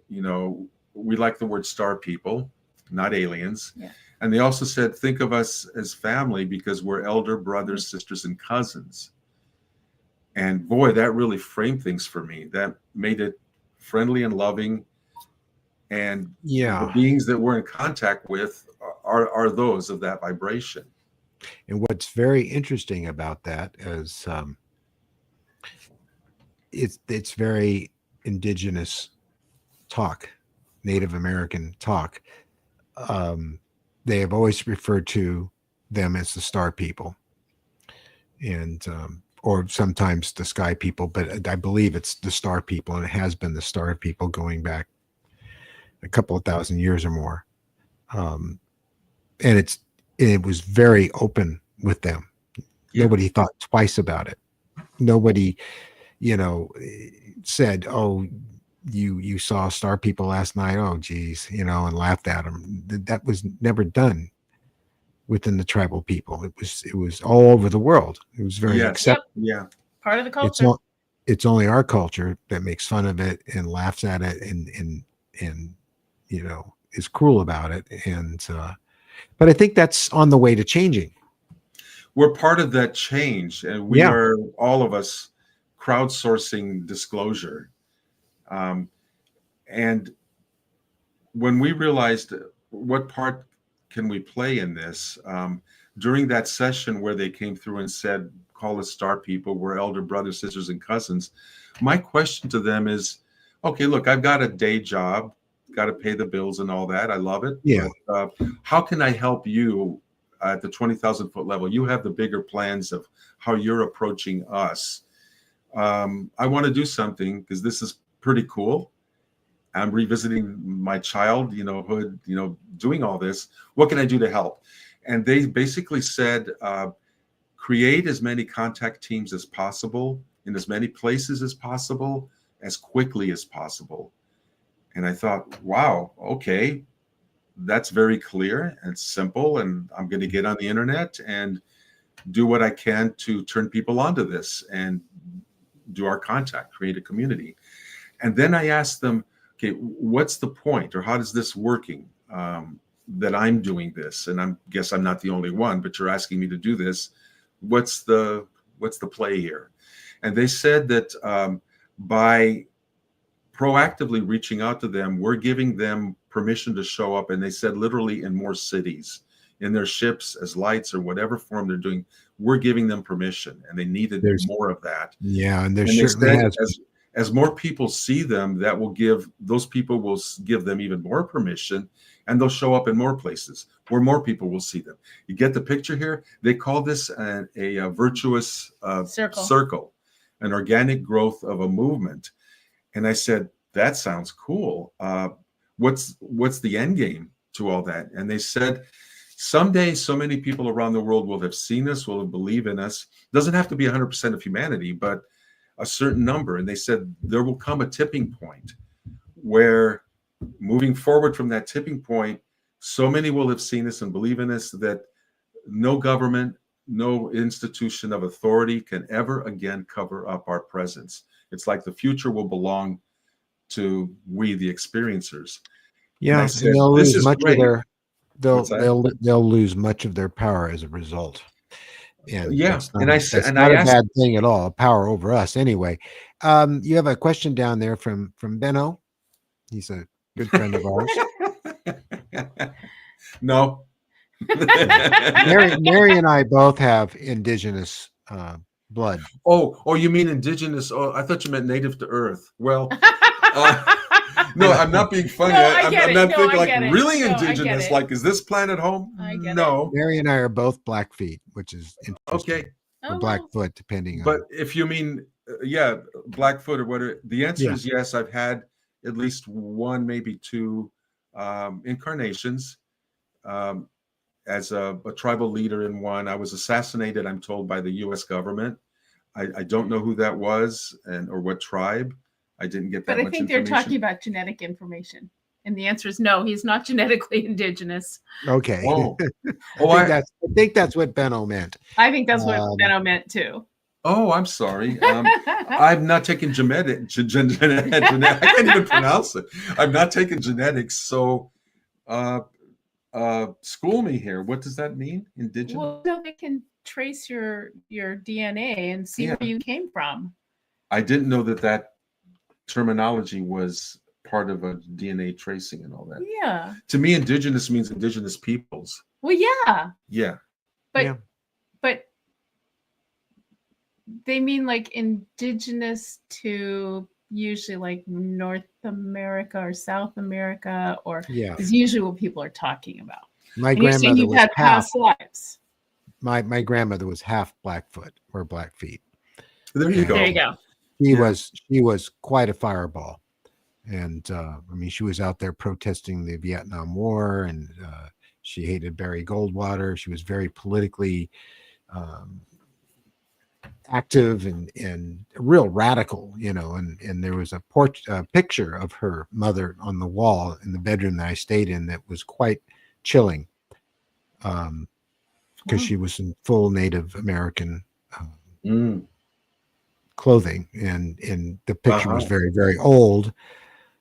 You know, we like the word star people, not aliens. Yeah. And they also said, think of us as family because we're elder brothers, sisters, and cousins. And boy, that really framed things for me. That made it friendly and loving. And the beings that we're in contact with are those of that vibration. And what's very interesting about that is it's very indigenous talk, Native American talk. They have always referred to them as the star people, and or sometimes the sky people, but I believe it's the star people, and it has been the star people going back a couple of thousand years or more. And it was very open with them. Yeah. Nobody thought twice about it. Nobody, said, "Oh, you saw star people last night. Oh, geez," and laughed at them. That was never done within the tribal people. It was all over the world. It was very accepted. Yeah, part of the culture. It's only our culture that makes fun of it and laughs at it and is cruel about it. And but I think that's on the way to changing. We're part of that change, and we are, all of us, crowdsourcing disclosure. And when we realized what part can we play in this, during that session where they came through and said, call us star people, we're elder brothers, sisters, and cousins, my question to them is, okay, look, I've got a day job, got to pay the bills and all that. I love it. Yeah. But, how can I help you at the 20,000 foot level? You have the bigger plans of how you're approaching us. I want to do something because this is pretty cool. I'm revisiting my childhood, doing all this. What can I do to help? And they basically said, create as many contact teams as possible in as many places as possible, as quickly as possible. And I thought, wow, okay, that's very clear and simple. And I'm going to get on the internet and do what I can to turn people onto this and do our contact, create a community. And then I asked them, okay, what's the point, or how does this working that I'm doing this? And I guess I'm not the only one, but you're asking me to do this. What's the play here? And they said that by proactively reaching out to them, we're giving them permission to show up. And they said literally in more cities, in their ships, as lights, or whatever form they're doing, we're giving them permission, and they needed more of that. Yeah, and there certainly has. As more people see them, that will give those people will give them even more permission, and they'll show up in more places where more people will see them. You get the picture here? They call this a virtuous circle, an organic growth of a movement. And I said, that sounds cool. What's the end game to all that? And they said, someday so many people around the world will have seen us, will believe in us. Doesn't have to be 100% of humanity, but a certain number. And they said there will come a tipping point where, moving forward from that tipping point, so many will have seen us and believe in us that no government, no institution of authority can ever again cover up our presence. It's like the future will belong to we, the experiencers. Yeah, and said, they'll lose much great. of their they'll lose much of their power as a result. And that's not a bad thing at all. Power over us, anyway. You have a question down there from Benno. He's a good friend of ours. No. Mary and I both have indigenous blood. Oh, you mean indigenous? Oh, I thought you meant native to Earth. Well, no, I'm not being funny. I'm not thinking like really indigenous. Like, is this planet home? No. Mary and I are both Blackfeet, which is interesting. Okay. Or Blackfoot, depending on. But if you mean, Blackfoot or whatever, the answer is yes. I've had at least one, maybe two incarnations as a tribal leader in one. I was assassinated, I'm told, by the U.S. government. I don't know who that was or what tribe. I didn't get that much information. But I think they're talking about genetic information. And the answer is no, he's not genetically indigenous. Okay. Oh, I think that's what Benno meant. I think that's what Benno meant too. Oh, I'm sorry. I've not taken genetic. I can't even pronounce it. I've not taken genetics. So, school me here. What does that mean? Indigenous? Well, no, they can trace your DNA and see Yeah. where you came from. I didn't know that terminology was part of a DNA tracing and all that. Yeah. To me, indigenous means indigenous peoples. Well, yeah, Yeah. but Yeah. but they mean like indigenous to usually like North America or South America, or Yeah. is usually what people are talking about. My And you're saying grandmother you've was had half. past lives. My grandmother was half Blackfoot or Blackfeet. There you Yeah. go. There you go. She was quite a fireball, and I mean, she was out there protesting the Vietnam War, and she hated Barry Goldwater. She was very politically active and real radical, you know. And there was a picture of her mother on the wall in the bedroom that I stayed in that was quite chilling, because she was in full Native American clothing, and the picture was very, very old,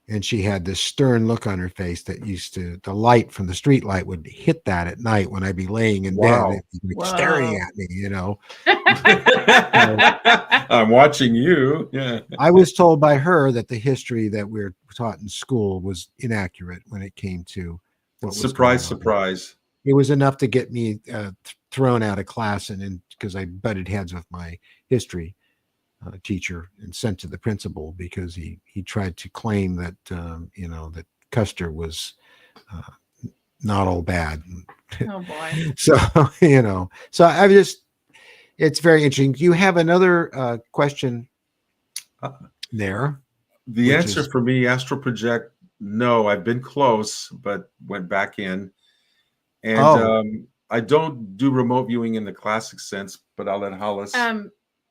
and she had this stern look on her face that the light from the street light would hit that at night when I'd be laying in bed, and it'd be staring at me, you know. I'm watching you. Yeah. I was told by her that the history that we're taught in school was inaccurate when it came to what was Surprise, going on. surprise. It was enough to get me thrown out of class, and because I butted heads with my history teacher and sent to the principal because he tried to claim that you know, that Custer was not all bad. Oh boy. So you know, so I just, it's very interesting. You have another question there. The Which answer is- for me, astral project, no, I've been close, but went back in. And I don't do remote viewing in the classic sense, but I'll let Hollis.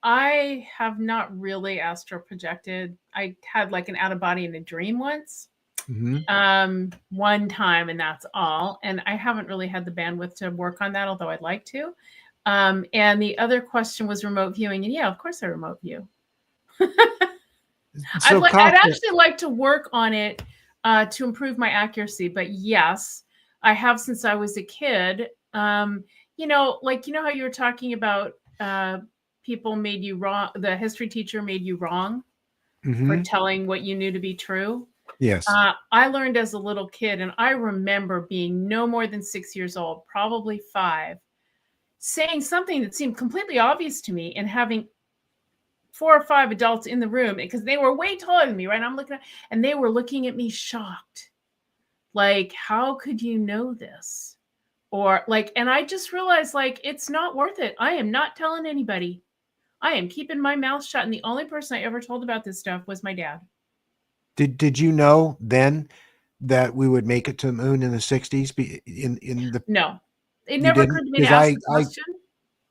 I have not really astral projected. I had like an out of body in a dream once. One time, and that's all. And I haven't really had the bandwidth to work on that, although I'd like to. And the other question was remote viewing. And yeah, of course I remote view. So I'd actually like to work on it to improve my accuracy. But yes, I have since I was a kid. You know, like, you know how you were talking about people made you wrong. The history teacher made you wrong for telling what you knew to be true. Yes. I learned as a little kid, and I remember being no more than 6 years old, probably 5, saying something that seemed completely obvious to me, and having 4 or 5 adults in the room, because they were way taller than me, right? I'm looking at, and they were looking at me shocked. Like, how could you know this? Or like, and I just realized, like, it's not worth it. I am not telling anybody. I am keeping my mouth shut. And the only person I ever told about this stuff was my dad. Did you know then that we would make it to the moon in the 60s? No, it never occurred to me to ask the question.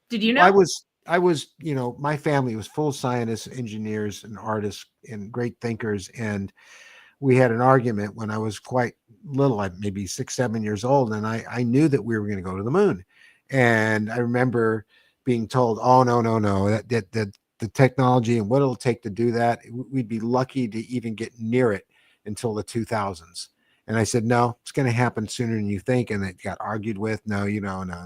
Did you know? I was, you know, my family was full of scientists, engineers, and artists, and great thinkers. And we had an argument when I was quite little, like maybe 6, 7 years old. And I knew that we were going to go to the moon. And I remember being told, oh, no, that the technology and what it'll take to do that, we'd be lucky to even get near it until the 2000s. And I said, no, it's going to happen sooner than you think. And it got argued with. No,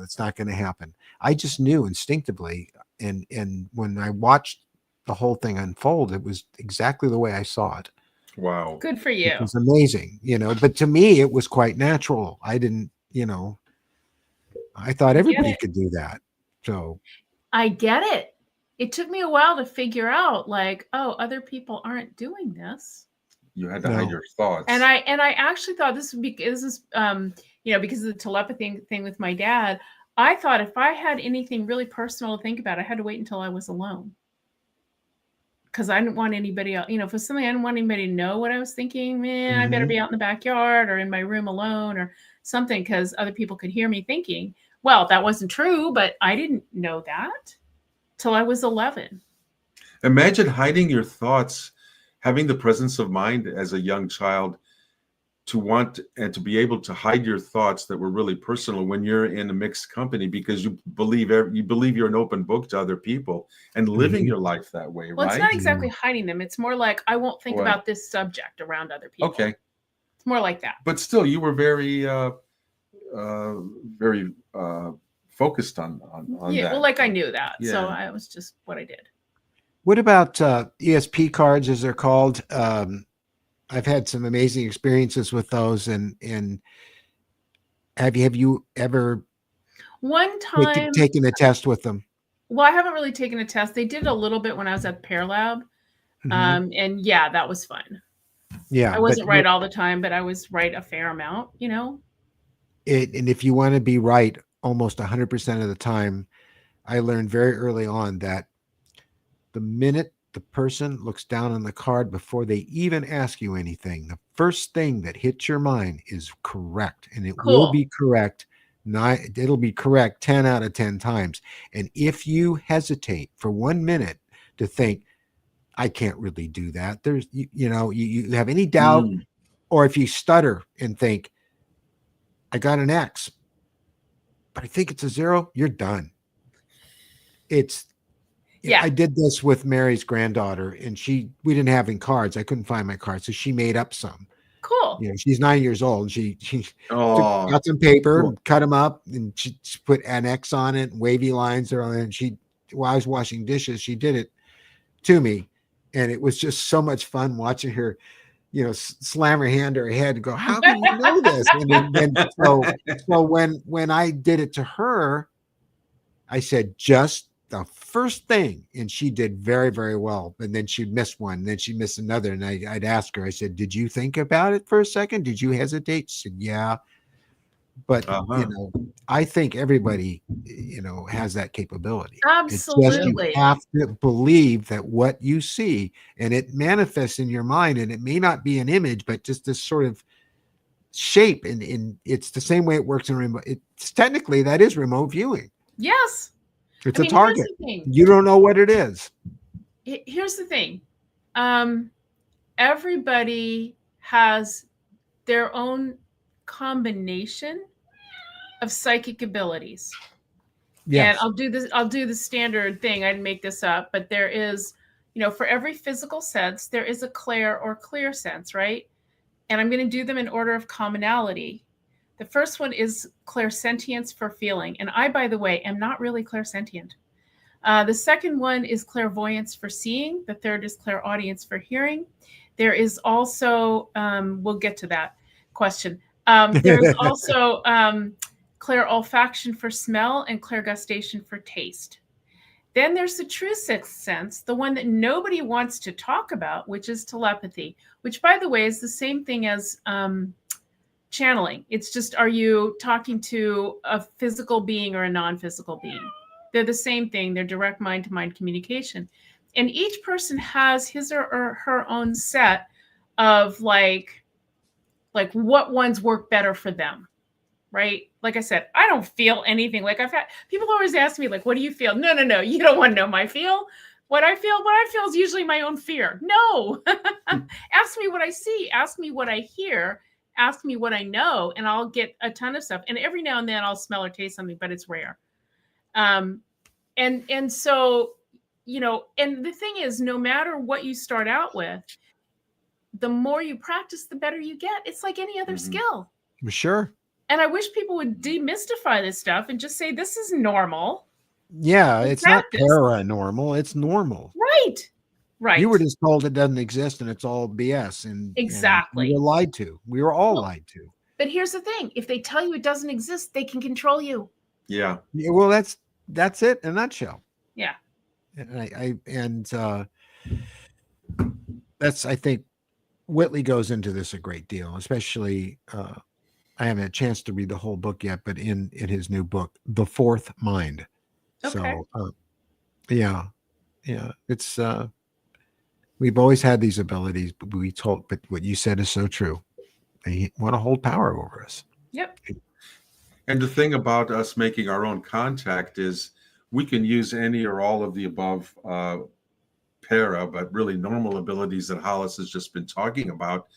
it's not going to happen. I just knew instinctively. And when I watched the whole thing unfold, it was exactly the way I saw it. Wow. Good for you. It was amazing, but to me, it was quite natural. I didn't, I thought everybody could do that. So I get it. It took me a while to figure out, like, oh, other people aren't doing this. You had to hide your thoughts. And I actually thought because of the telepathy thing with my dad, I thought if I had anything really personal to think about, I had to wait until I was alone. Because I didn't want anybody else, if it was something I didn't want anybody to know what I was thinking, man, I better be out in the backyard or in my room alone or something, because other people could hear me thinking. Well, that wasn't true, but I didn't know that till I was 11. Imagine hiding your thoughts, having the presence of mind as a young child, to want and to be able to hide your thoughts that were really personal when you're in a mixed company, because you believe you're an open book to other people and living Mhm. your life that way, Well, it's right? not exactly hiding them. It's more like I won't think What? about this subject around other people. Okay, It's more like that. but still, you were very, very focused on Yeah. that. Well, like I knew that, so Yeah. I was just what I did. What about ESP cards, as they're called? I've had some amazing experiences with those, and have you ever One time, taken a test with them? well, I haven't really taken a test. They did a little bit when I was at the Pear Lab. Mhm. And yeah, that was fun. Yeah, I wasn't right all the time, but I was right a fair amount, you know? and if you want to be right almost 100% of the time, I learned very early on that the minute the person looks down on the card before they even ask you anything, the first thing that hits your mind is correct, and it will Cool. be correct. It'll be correct 10 out of 10 times. And if you hesitate for 1 minute to think, I can't really do that, there's you have any doubt, Mm. or if you stutter and think, I got an X, but I think it's a 0, you're done. Yeah. I did this with Mary's granddaughter, and we didn't have any cards. I couldn't find my cards, so she made up some. Cool. She's 9 years old, and she Oh, got some paper, cool. cut them up, and she put an X on it, wavy lines there on it. And while I was washing dishes, she did it to me, and it was just so much fun watching her, slam her hand to her head and go, "How can you know this?" And then so when I did it to her, I said, just the first thing, and she did very, very well. And then she'd miss one, and then she'd miss another. And I'd ask her, I said, did you think about it for a second? Did you hesitate? She said, yeah. But, I think everybody, has that capability. It's just, Absolutely. you have to believe that what you see, and it manifests in your mind, and it may not be an image, but just this sort of shape. And it's the same way it works in remote. It's technically, that is remote viewing. Yes. It's I mean, a target. here's the thing. You don't know what it is. Here's the thing. Everybody has their own combination of psychic abilities. Yes. And I'll do the standard thing. I didn't make this up, but there is, for every physical sense, there is a clair or clear sense, right? And I'm going to do them in order of commonality. The first one is clairsentience for feeling. And I, by the way, am not really clairsentient. The second one is clairvoyance for seeing. The third is clairaudience for hearing. There is also, we'll get to that question. There's also clairolfaction for smell and clairgustation for taste. Then there's the true sixth sense, the one that nobody wants to talk about, which is telepathy, which, by the way, is the same thing as channeling. It's just, are you talking to a physical being or a non-physical being? They're the same thing. They're direct mind-to-mind communication. And each person has his or her own set of like what ones work better for them, right? Like I said, I don't feel anything. Like I've had people always ask me, like, what do you feel? No. You don't want to know my feel. What I feel is usually my own fear. No. Ask me what I see. Ask me what I hear. Ask me what I know, and I'll get a ton of stuff. And every now and then I'll smell or taste something, but it's rare. And so, and the thing is, no matter what you start out with, the more you practice, the better you get. It's like any other skill. Sure. And I wish people would demystify this stuff and just say, this is normal. Yeah, it's practice. Not paranormal. It's normal. Right. You were just told it doesn't exist and it's all BS. And exactly. And we were lied to. We were all lied to. But here's the thing. If they tell you it doesn't exist, they can control you. Yeah. Well, that's it in a nutshell. Yeah. And that's, I think, Whitley goes into this a great deal, especially, I haven't had a chance to read the whole book yet, but in his new book, The Fourth Mind. Okay. So, yeah, it's, we've always had these abilities, but but what you said is so true. They want to hold power over us. Yep. And the thing about us making our own contact is we can use any or all of the above but really normal abilities that Hollis has just been talking about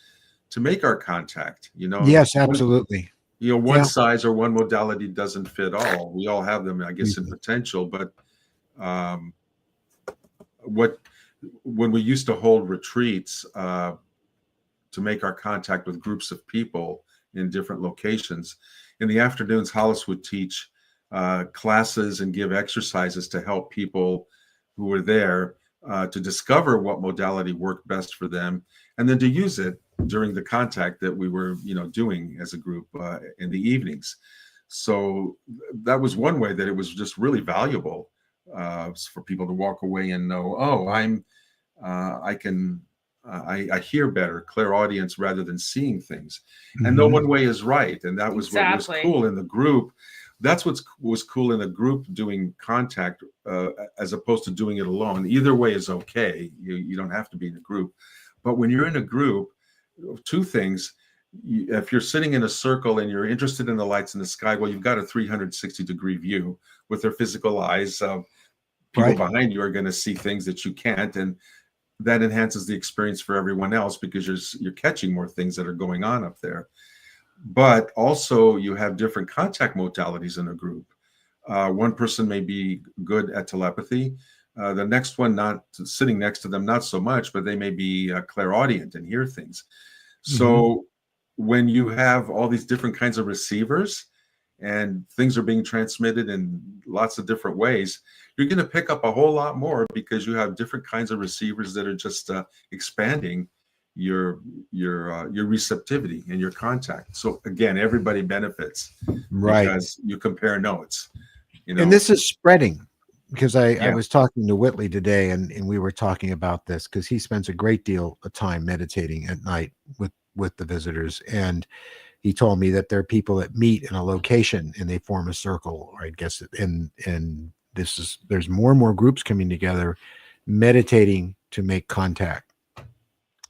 to make our contact. You know, Yes, absolutely. one Yeah. size or one modality doesn't fit all. We all have them, I guess, in Mhm. potential. But when we used to hold retreats to make our contact with groups of people in different locations, in the afternoons, Hollis would teach classes and give exercises to help people who were there to discover what modality worked best for them, and then to use it during the contact that we were, doing as a group in the evenings. So that was one way that it was just really valuable for people to walk away and know, oh, I hear better, clairaudience, rather than seeing things. And no Mhm. one way is right. And that was what was Exactly. cool in the group. That's what was cool in the group, doing contact as opposed to doing it alone. Either way is okay. You don't have to be in a group. But when you're in a group, two things. If you're sitting in a circle and you're interested in the lights in the sky, well, you've got a 360-degree view with their physical eyes. People Right. behind you are going to see things that you can't, and that enhances the experience for everyone else because you're catching more things that are going on up there. But also, you have different contact modalities in a group. One person may be good at telepathy. The next one, not sitting next to them, not so much, but they may be clairaudient and hear things. So when you have all these different kinds of receivers and things are being transmitted in lots of different ways, you're going to pick up a whole lot more because you have different kinds of receivers that are just expanding your receptivity and your contact. So again, everybody benefits Right. because you compare notes. And this is spreading, because I Yeah. was talking to Whitley today, and we were talking about this because he spends a great deal of time meditating at night with the visitors. And he told me that there are people that meet in a location and they form a circle, or I guess, and there's more and more groups coming together, meditating to make contact.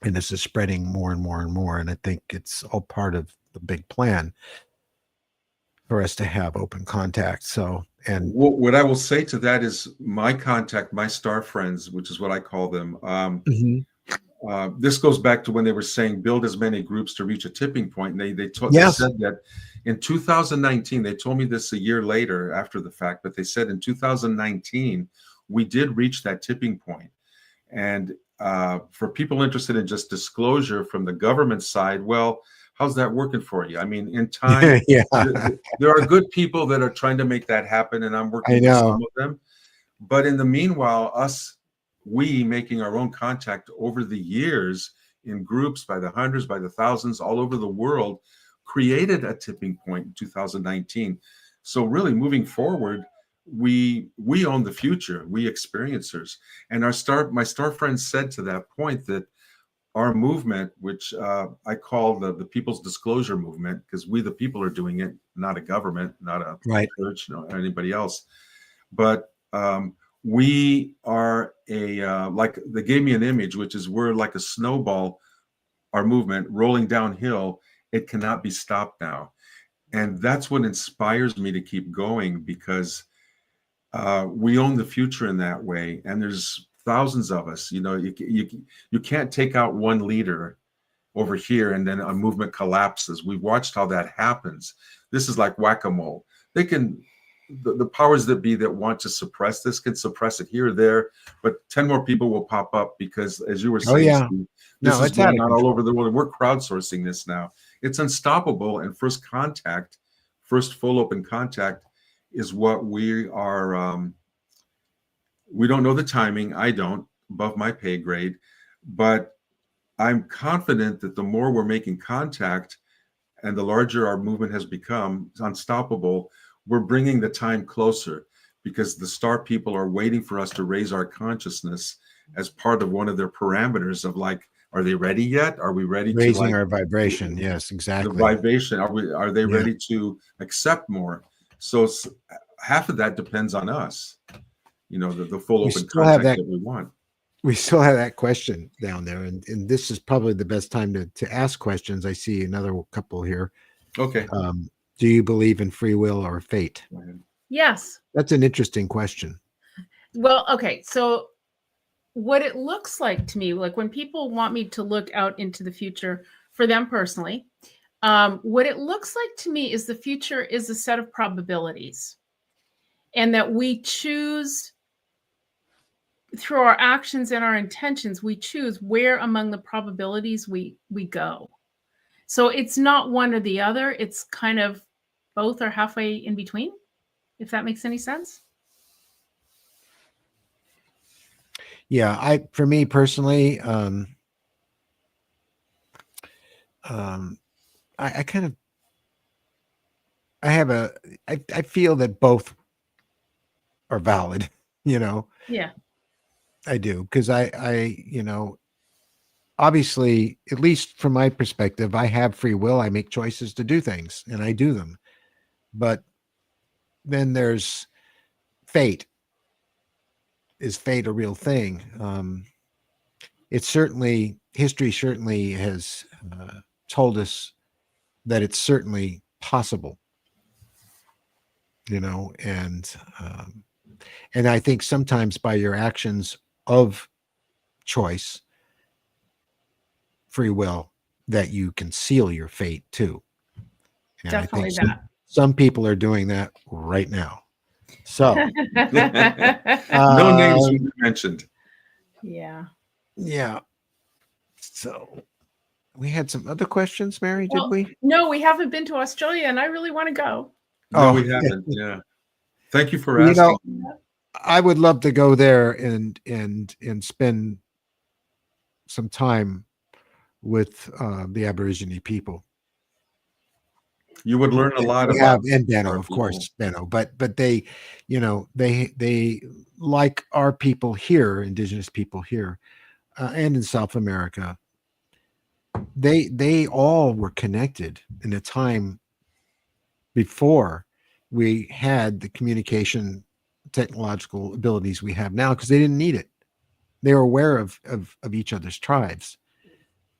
And this is spreading more and more and more. And I think it's all part of the big plan for us to have open contact. So, and what I will say to that is my contact, my star friends, which is what I call them. Mhm. This goes back to when they were saying build as many groups to reach a tipping point. And they Yes. said that in 2019, they told me this a year later after the fact, but they said in 2019, we did reach that tipping point. And for people interested in just disclosure from the government side, well, how's that working for you? I mean, in time, Yeah, there are good people that are trying to make that happen, and I'm I working with know. some of them. But in the meanwhile, we making our own contact over the years in groups by the hundreds, by the thousands, all over the world, created a tipping point in 2019. So really moving forward, we own the future, we experiencers. And my star friends said to that point that our movement, which I call the people's disclosure movement, because we the people are doing it, not a government, not a Right. church, no anybody else, but we are like they gave me an image, which is we're like a snowball, our movement rolling downhill. It cannot be stopped now. And that's what inspires me to keep going, because we own the future in that way. And there's thousands of us. You can't take out one leader over here and then a movement collapses. We've watched how that happens. This is like whack-a-mole. They can, the powers that be that want to suppress this can suppress it here or there, but 10 more people will pop up because, as you were Oh saying, yeah. Steve, No, this is it's out going of on all control. over the world. We're crowdsourcing this now. It's unstoppable. And first contact, first full open contact is what we are. We don't know the timing. I don't, above my pay grade, but I'm confident that the more we're making contact and the larger our movement has become, it's unstoppable, we're bringing the time closer, because the star people are waiting for us to raise our consciousness as part of one of their parameters of like, are they ready yet? Are we ready to Raising like our vibration. Yes, the exactly. vibration? Are they Yeah. ready to accept more? So half of that depends on us, the full We open still have contact that. that we want. We still have that question down there, and this is probably the best time to ask questions. I see another couple here. Okay. Do you believe in free will or fate? Yes. That's an interesting question. Well, okay. So what it looks like to me, like when people want me to look out into the future for them personally. What it looks like to me is the future is a set of probabilities, and that we choose through our actions and our intentions, we choose where among the probabilities we go. So it's not one or the other. It's kind of both are halfway in between, if that makes any sense. Yeah, for me personally, I kind of, I feel that both are valid, Yeah. I do. Cause obviously, at least from my perspective, I have free will. I make choices to do things and I do them. But then there's fate. Is fate a real thing? History certainly has told us that it's certainly possible, and I think sometimes by your actions of choice, free will, that you can seal your fate too. And Definitely I think that. some people are doing that right now. So No names will be mentioned. Yeah. Yeah. So we had some other questions, Mary, did Well, we? no, we haven't been to Australia, and I really want to go. No, Oh. we haven't. Yeah. Thank you for You asking. know, I would love to go there and spend some time with the Aborigine people. You would learn a lot We about have, and Benno, our of course, people. Benno, but they, they like our people here, indigenous people here, and in South America, they all were connected in a time before we had the communication technological abilities we have now, because they didn't need it. They were aware of each other's tribes.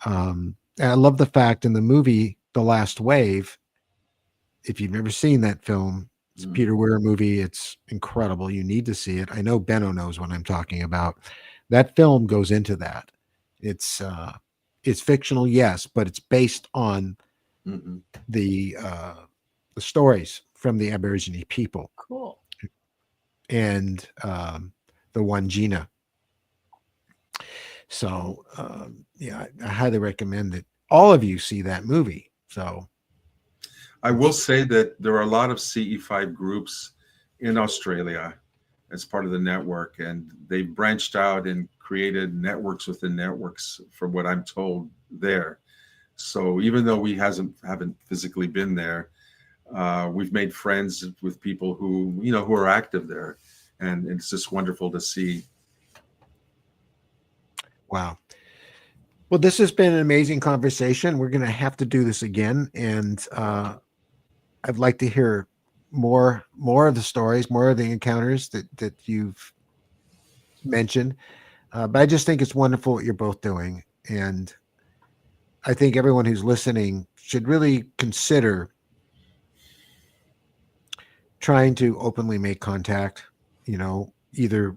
And I love the fact in the movie The Last Wave, if you've never seen that film, it's a Peter Weir movie. It's incredible. You need to see it. I know Benno knows what I'm talking about. That film goes into that. It's fictional, yes, but it's based on the stories from the Aborigine people. Cool. And the Wangina. So yeah, I highly recommend that all of you see that movie. So I will say that there are a lot of CE5 groups in Australia as part of the network, and they branched out and created networks within networks, from what I'm told there. So even though we haven't physically been there, we've made friends with people who are active there, and it's just wonderful to see. Wow. Well, this has been an amazing conversation. We're going to have to do this again, and I'd like to hear more of the stories, more of the encounters that you've mentioned. But I just think it's wonderful what you're both doing, and I think everyone who's listening should really consider trying to openly make contact, either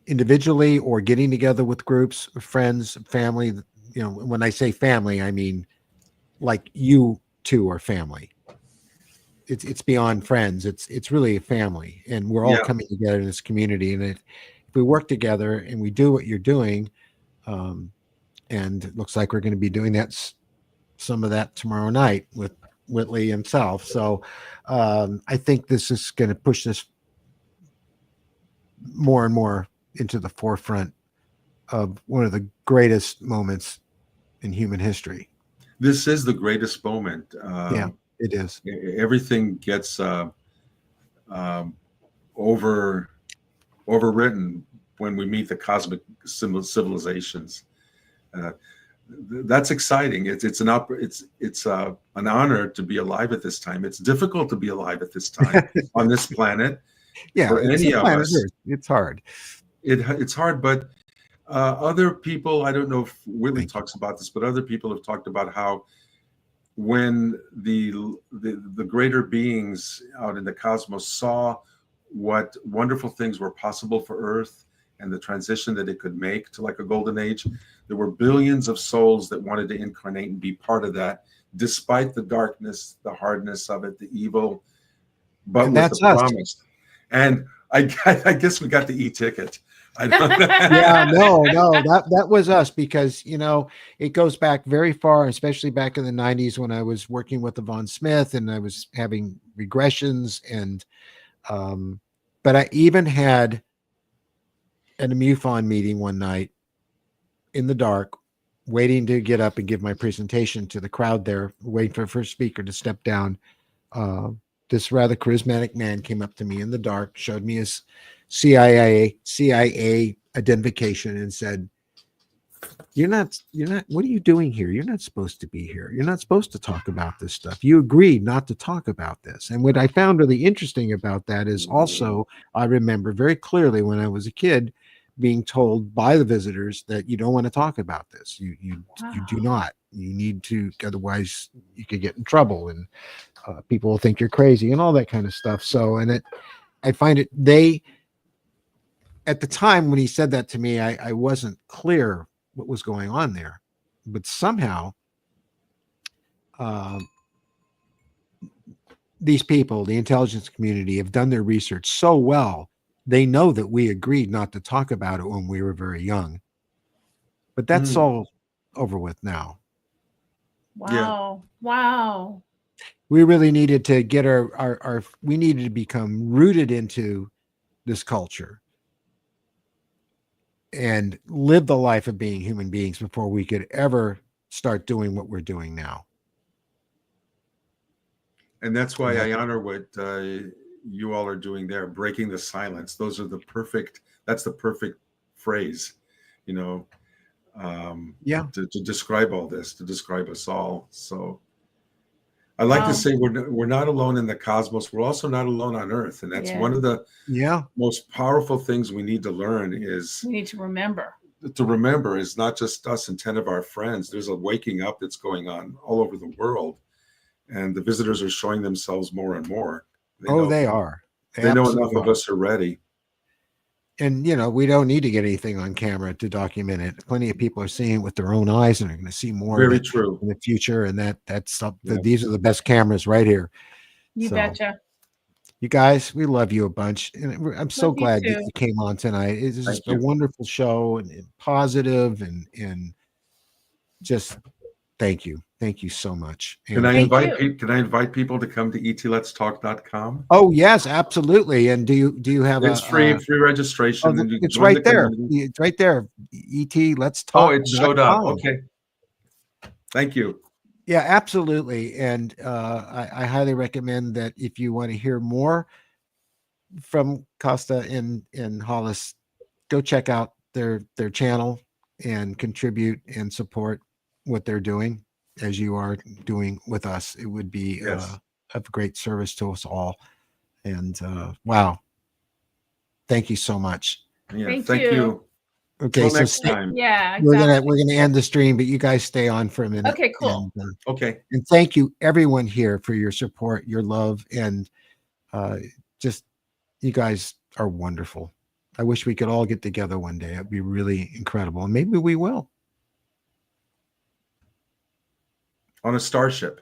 individually or getting together with groups of friends, family. When I say family, I mean like you two are family. It's beyond friends. It's really a family, and we're all coming together in this community. And if we work together and we do what you're doing, and it looks like we're going to be doing some of that tomorrow night with Whitley himself. So I think this is going to push this more and more into the forefront of one of the greatest moments in human history. This is the greatest moment. Yeah, it is. Everything gets overwritten when we meet the cosmic civilizations. That's exciting. It's an honor to be alive at this time. It's difficult to be alive at this time on this planet. Yeah, for any of us, it's hard. It's hard, but other people, I don't know if Whitley talks about this, but other people have talked about how when the greater beings out in the cosmos saw what wonderful things were possible for Earth and the transition that it could make to like a golden age. There were billions of souls that wanted to incarnate and be part of that, despite the darkness, the hardness of it, the evil, but And with that's the us. promise. And I guess we got the e-ticket. I don't Yeah, no, that was us, because it goes back very far, especially back in the 90s when I was working with Yvonne Smith and I was having regressions, and but I even had at a MUFON meeting one night in the dark, waiting to get up and give my presentation to the crowd there, waiting for the first speaker to step down. This rather charismatic man came up to me in the dark, showed me his CIA identification, and said, you're not, what are you doing here? You're not supposed to be here. You're not supposed to talk about this stuff. You agreed not to talk about this. And what I found really interesting about that is also, I remember very clearly when I was a kid being told by the visitors that you don't want to talk about this. You do not. You need to, otherwise you could get in trouble, and people will think you're crazy and all that kind of stuff. So, and I find it, at the time when he said that to me, I wasn't clear what was going on there, but somehow these people, the intelligence community, have done their research so well. They know that we agreed not to talk about it when we were very young, but that's all over with now. Wow. Wow. We really needed to get we needed to become rooted into this culture and live the life of being human beings before we could ever start doing what we're doing now. And that's why I honor what you all are doing there, breaking the silence. That's the perfect phrase, to describe all this, to describe us all. So I like to say we're not alone in the cosmos. We're also not alone on Earth. And that's one of the most powerful things we need to learn is we need to remember. Is not just us and 10 of our friends. There's a waking up that's going on all over the world. And the visitors are showing themselves more and more. They are. They know enough of us are ready. And, we don't need to get anything on camera to document it. Plenty of people are seeing it with their own eyes and are going to see more Very of it true. in the future. And that's something. These are the best cameras right here. You betcha. You guys, we love you a bunch. And I'm so glad that you came on tonight. It's just a wonderful show and positive and just thank you. Thank you so much. Can I invite people to come to etletstalk.com? Oh yes, absolutely. And do you have it's free registration? It's right there. It's right there. ET Let's Talk. Oh, it showed up. Okay. Thank you. Yeah, absolutely. And I highly recommend that if you want to hear more from Kosta and Hollis, go check out their channel and contribute and support what they're doing as you are doing with us. It would be of great service to us all. And wow, thank you so much. Yeah, thank you. Okay, so next time. Yeah, exactly. we're gonna end the stream, but you guys stay on for a minute. Okay, cool. And, okay. And thank you everyone here for your support, your love, and just you guys are wonderful. I wish we could all get together one day. It'd be really incredible, and maybe we will. On a starship.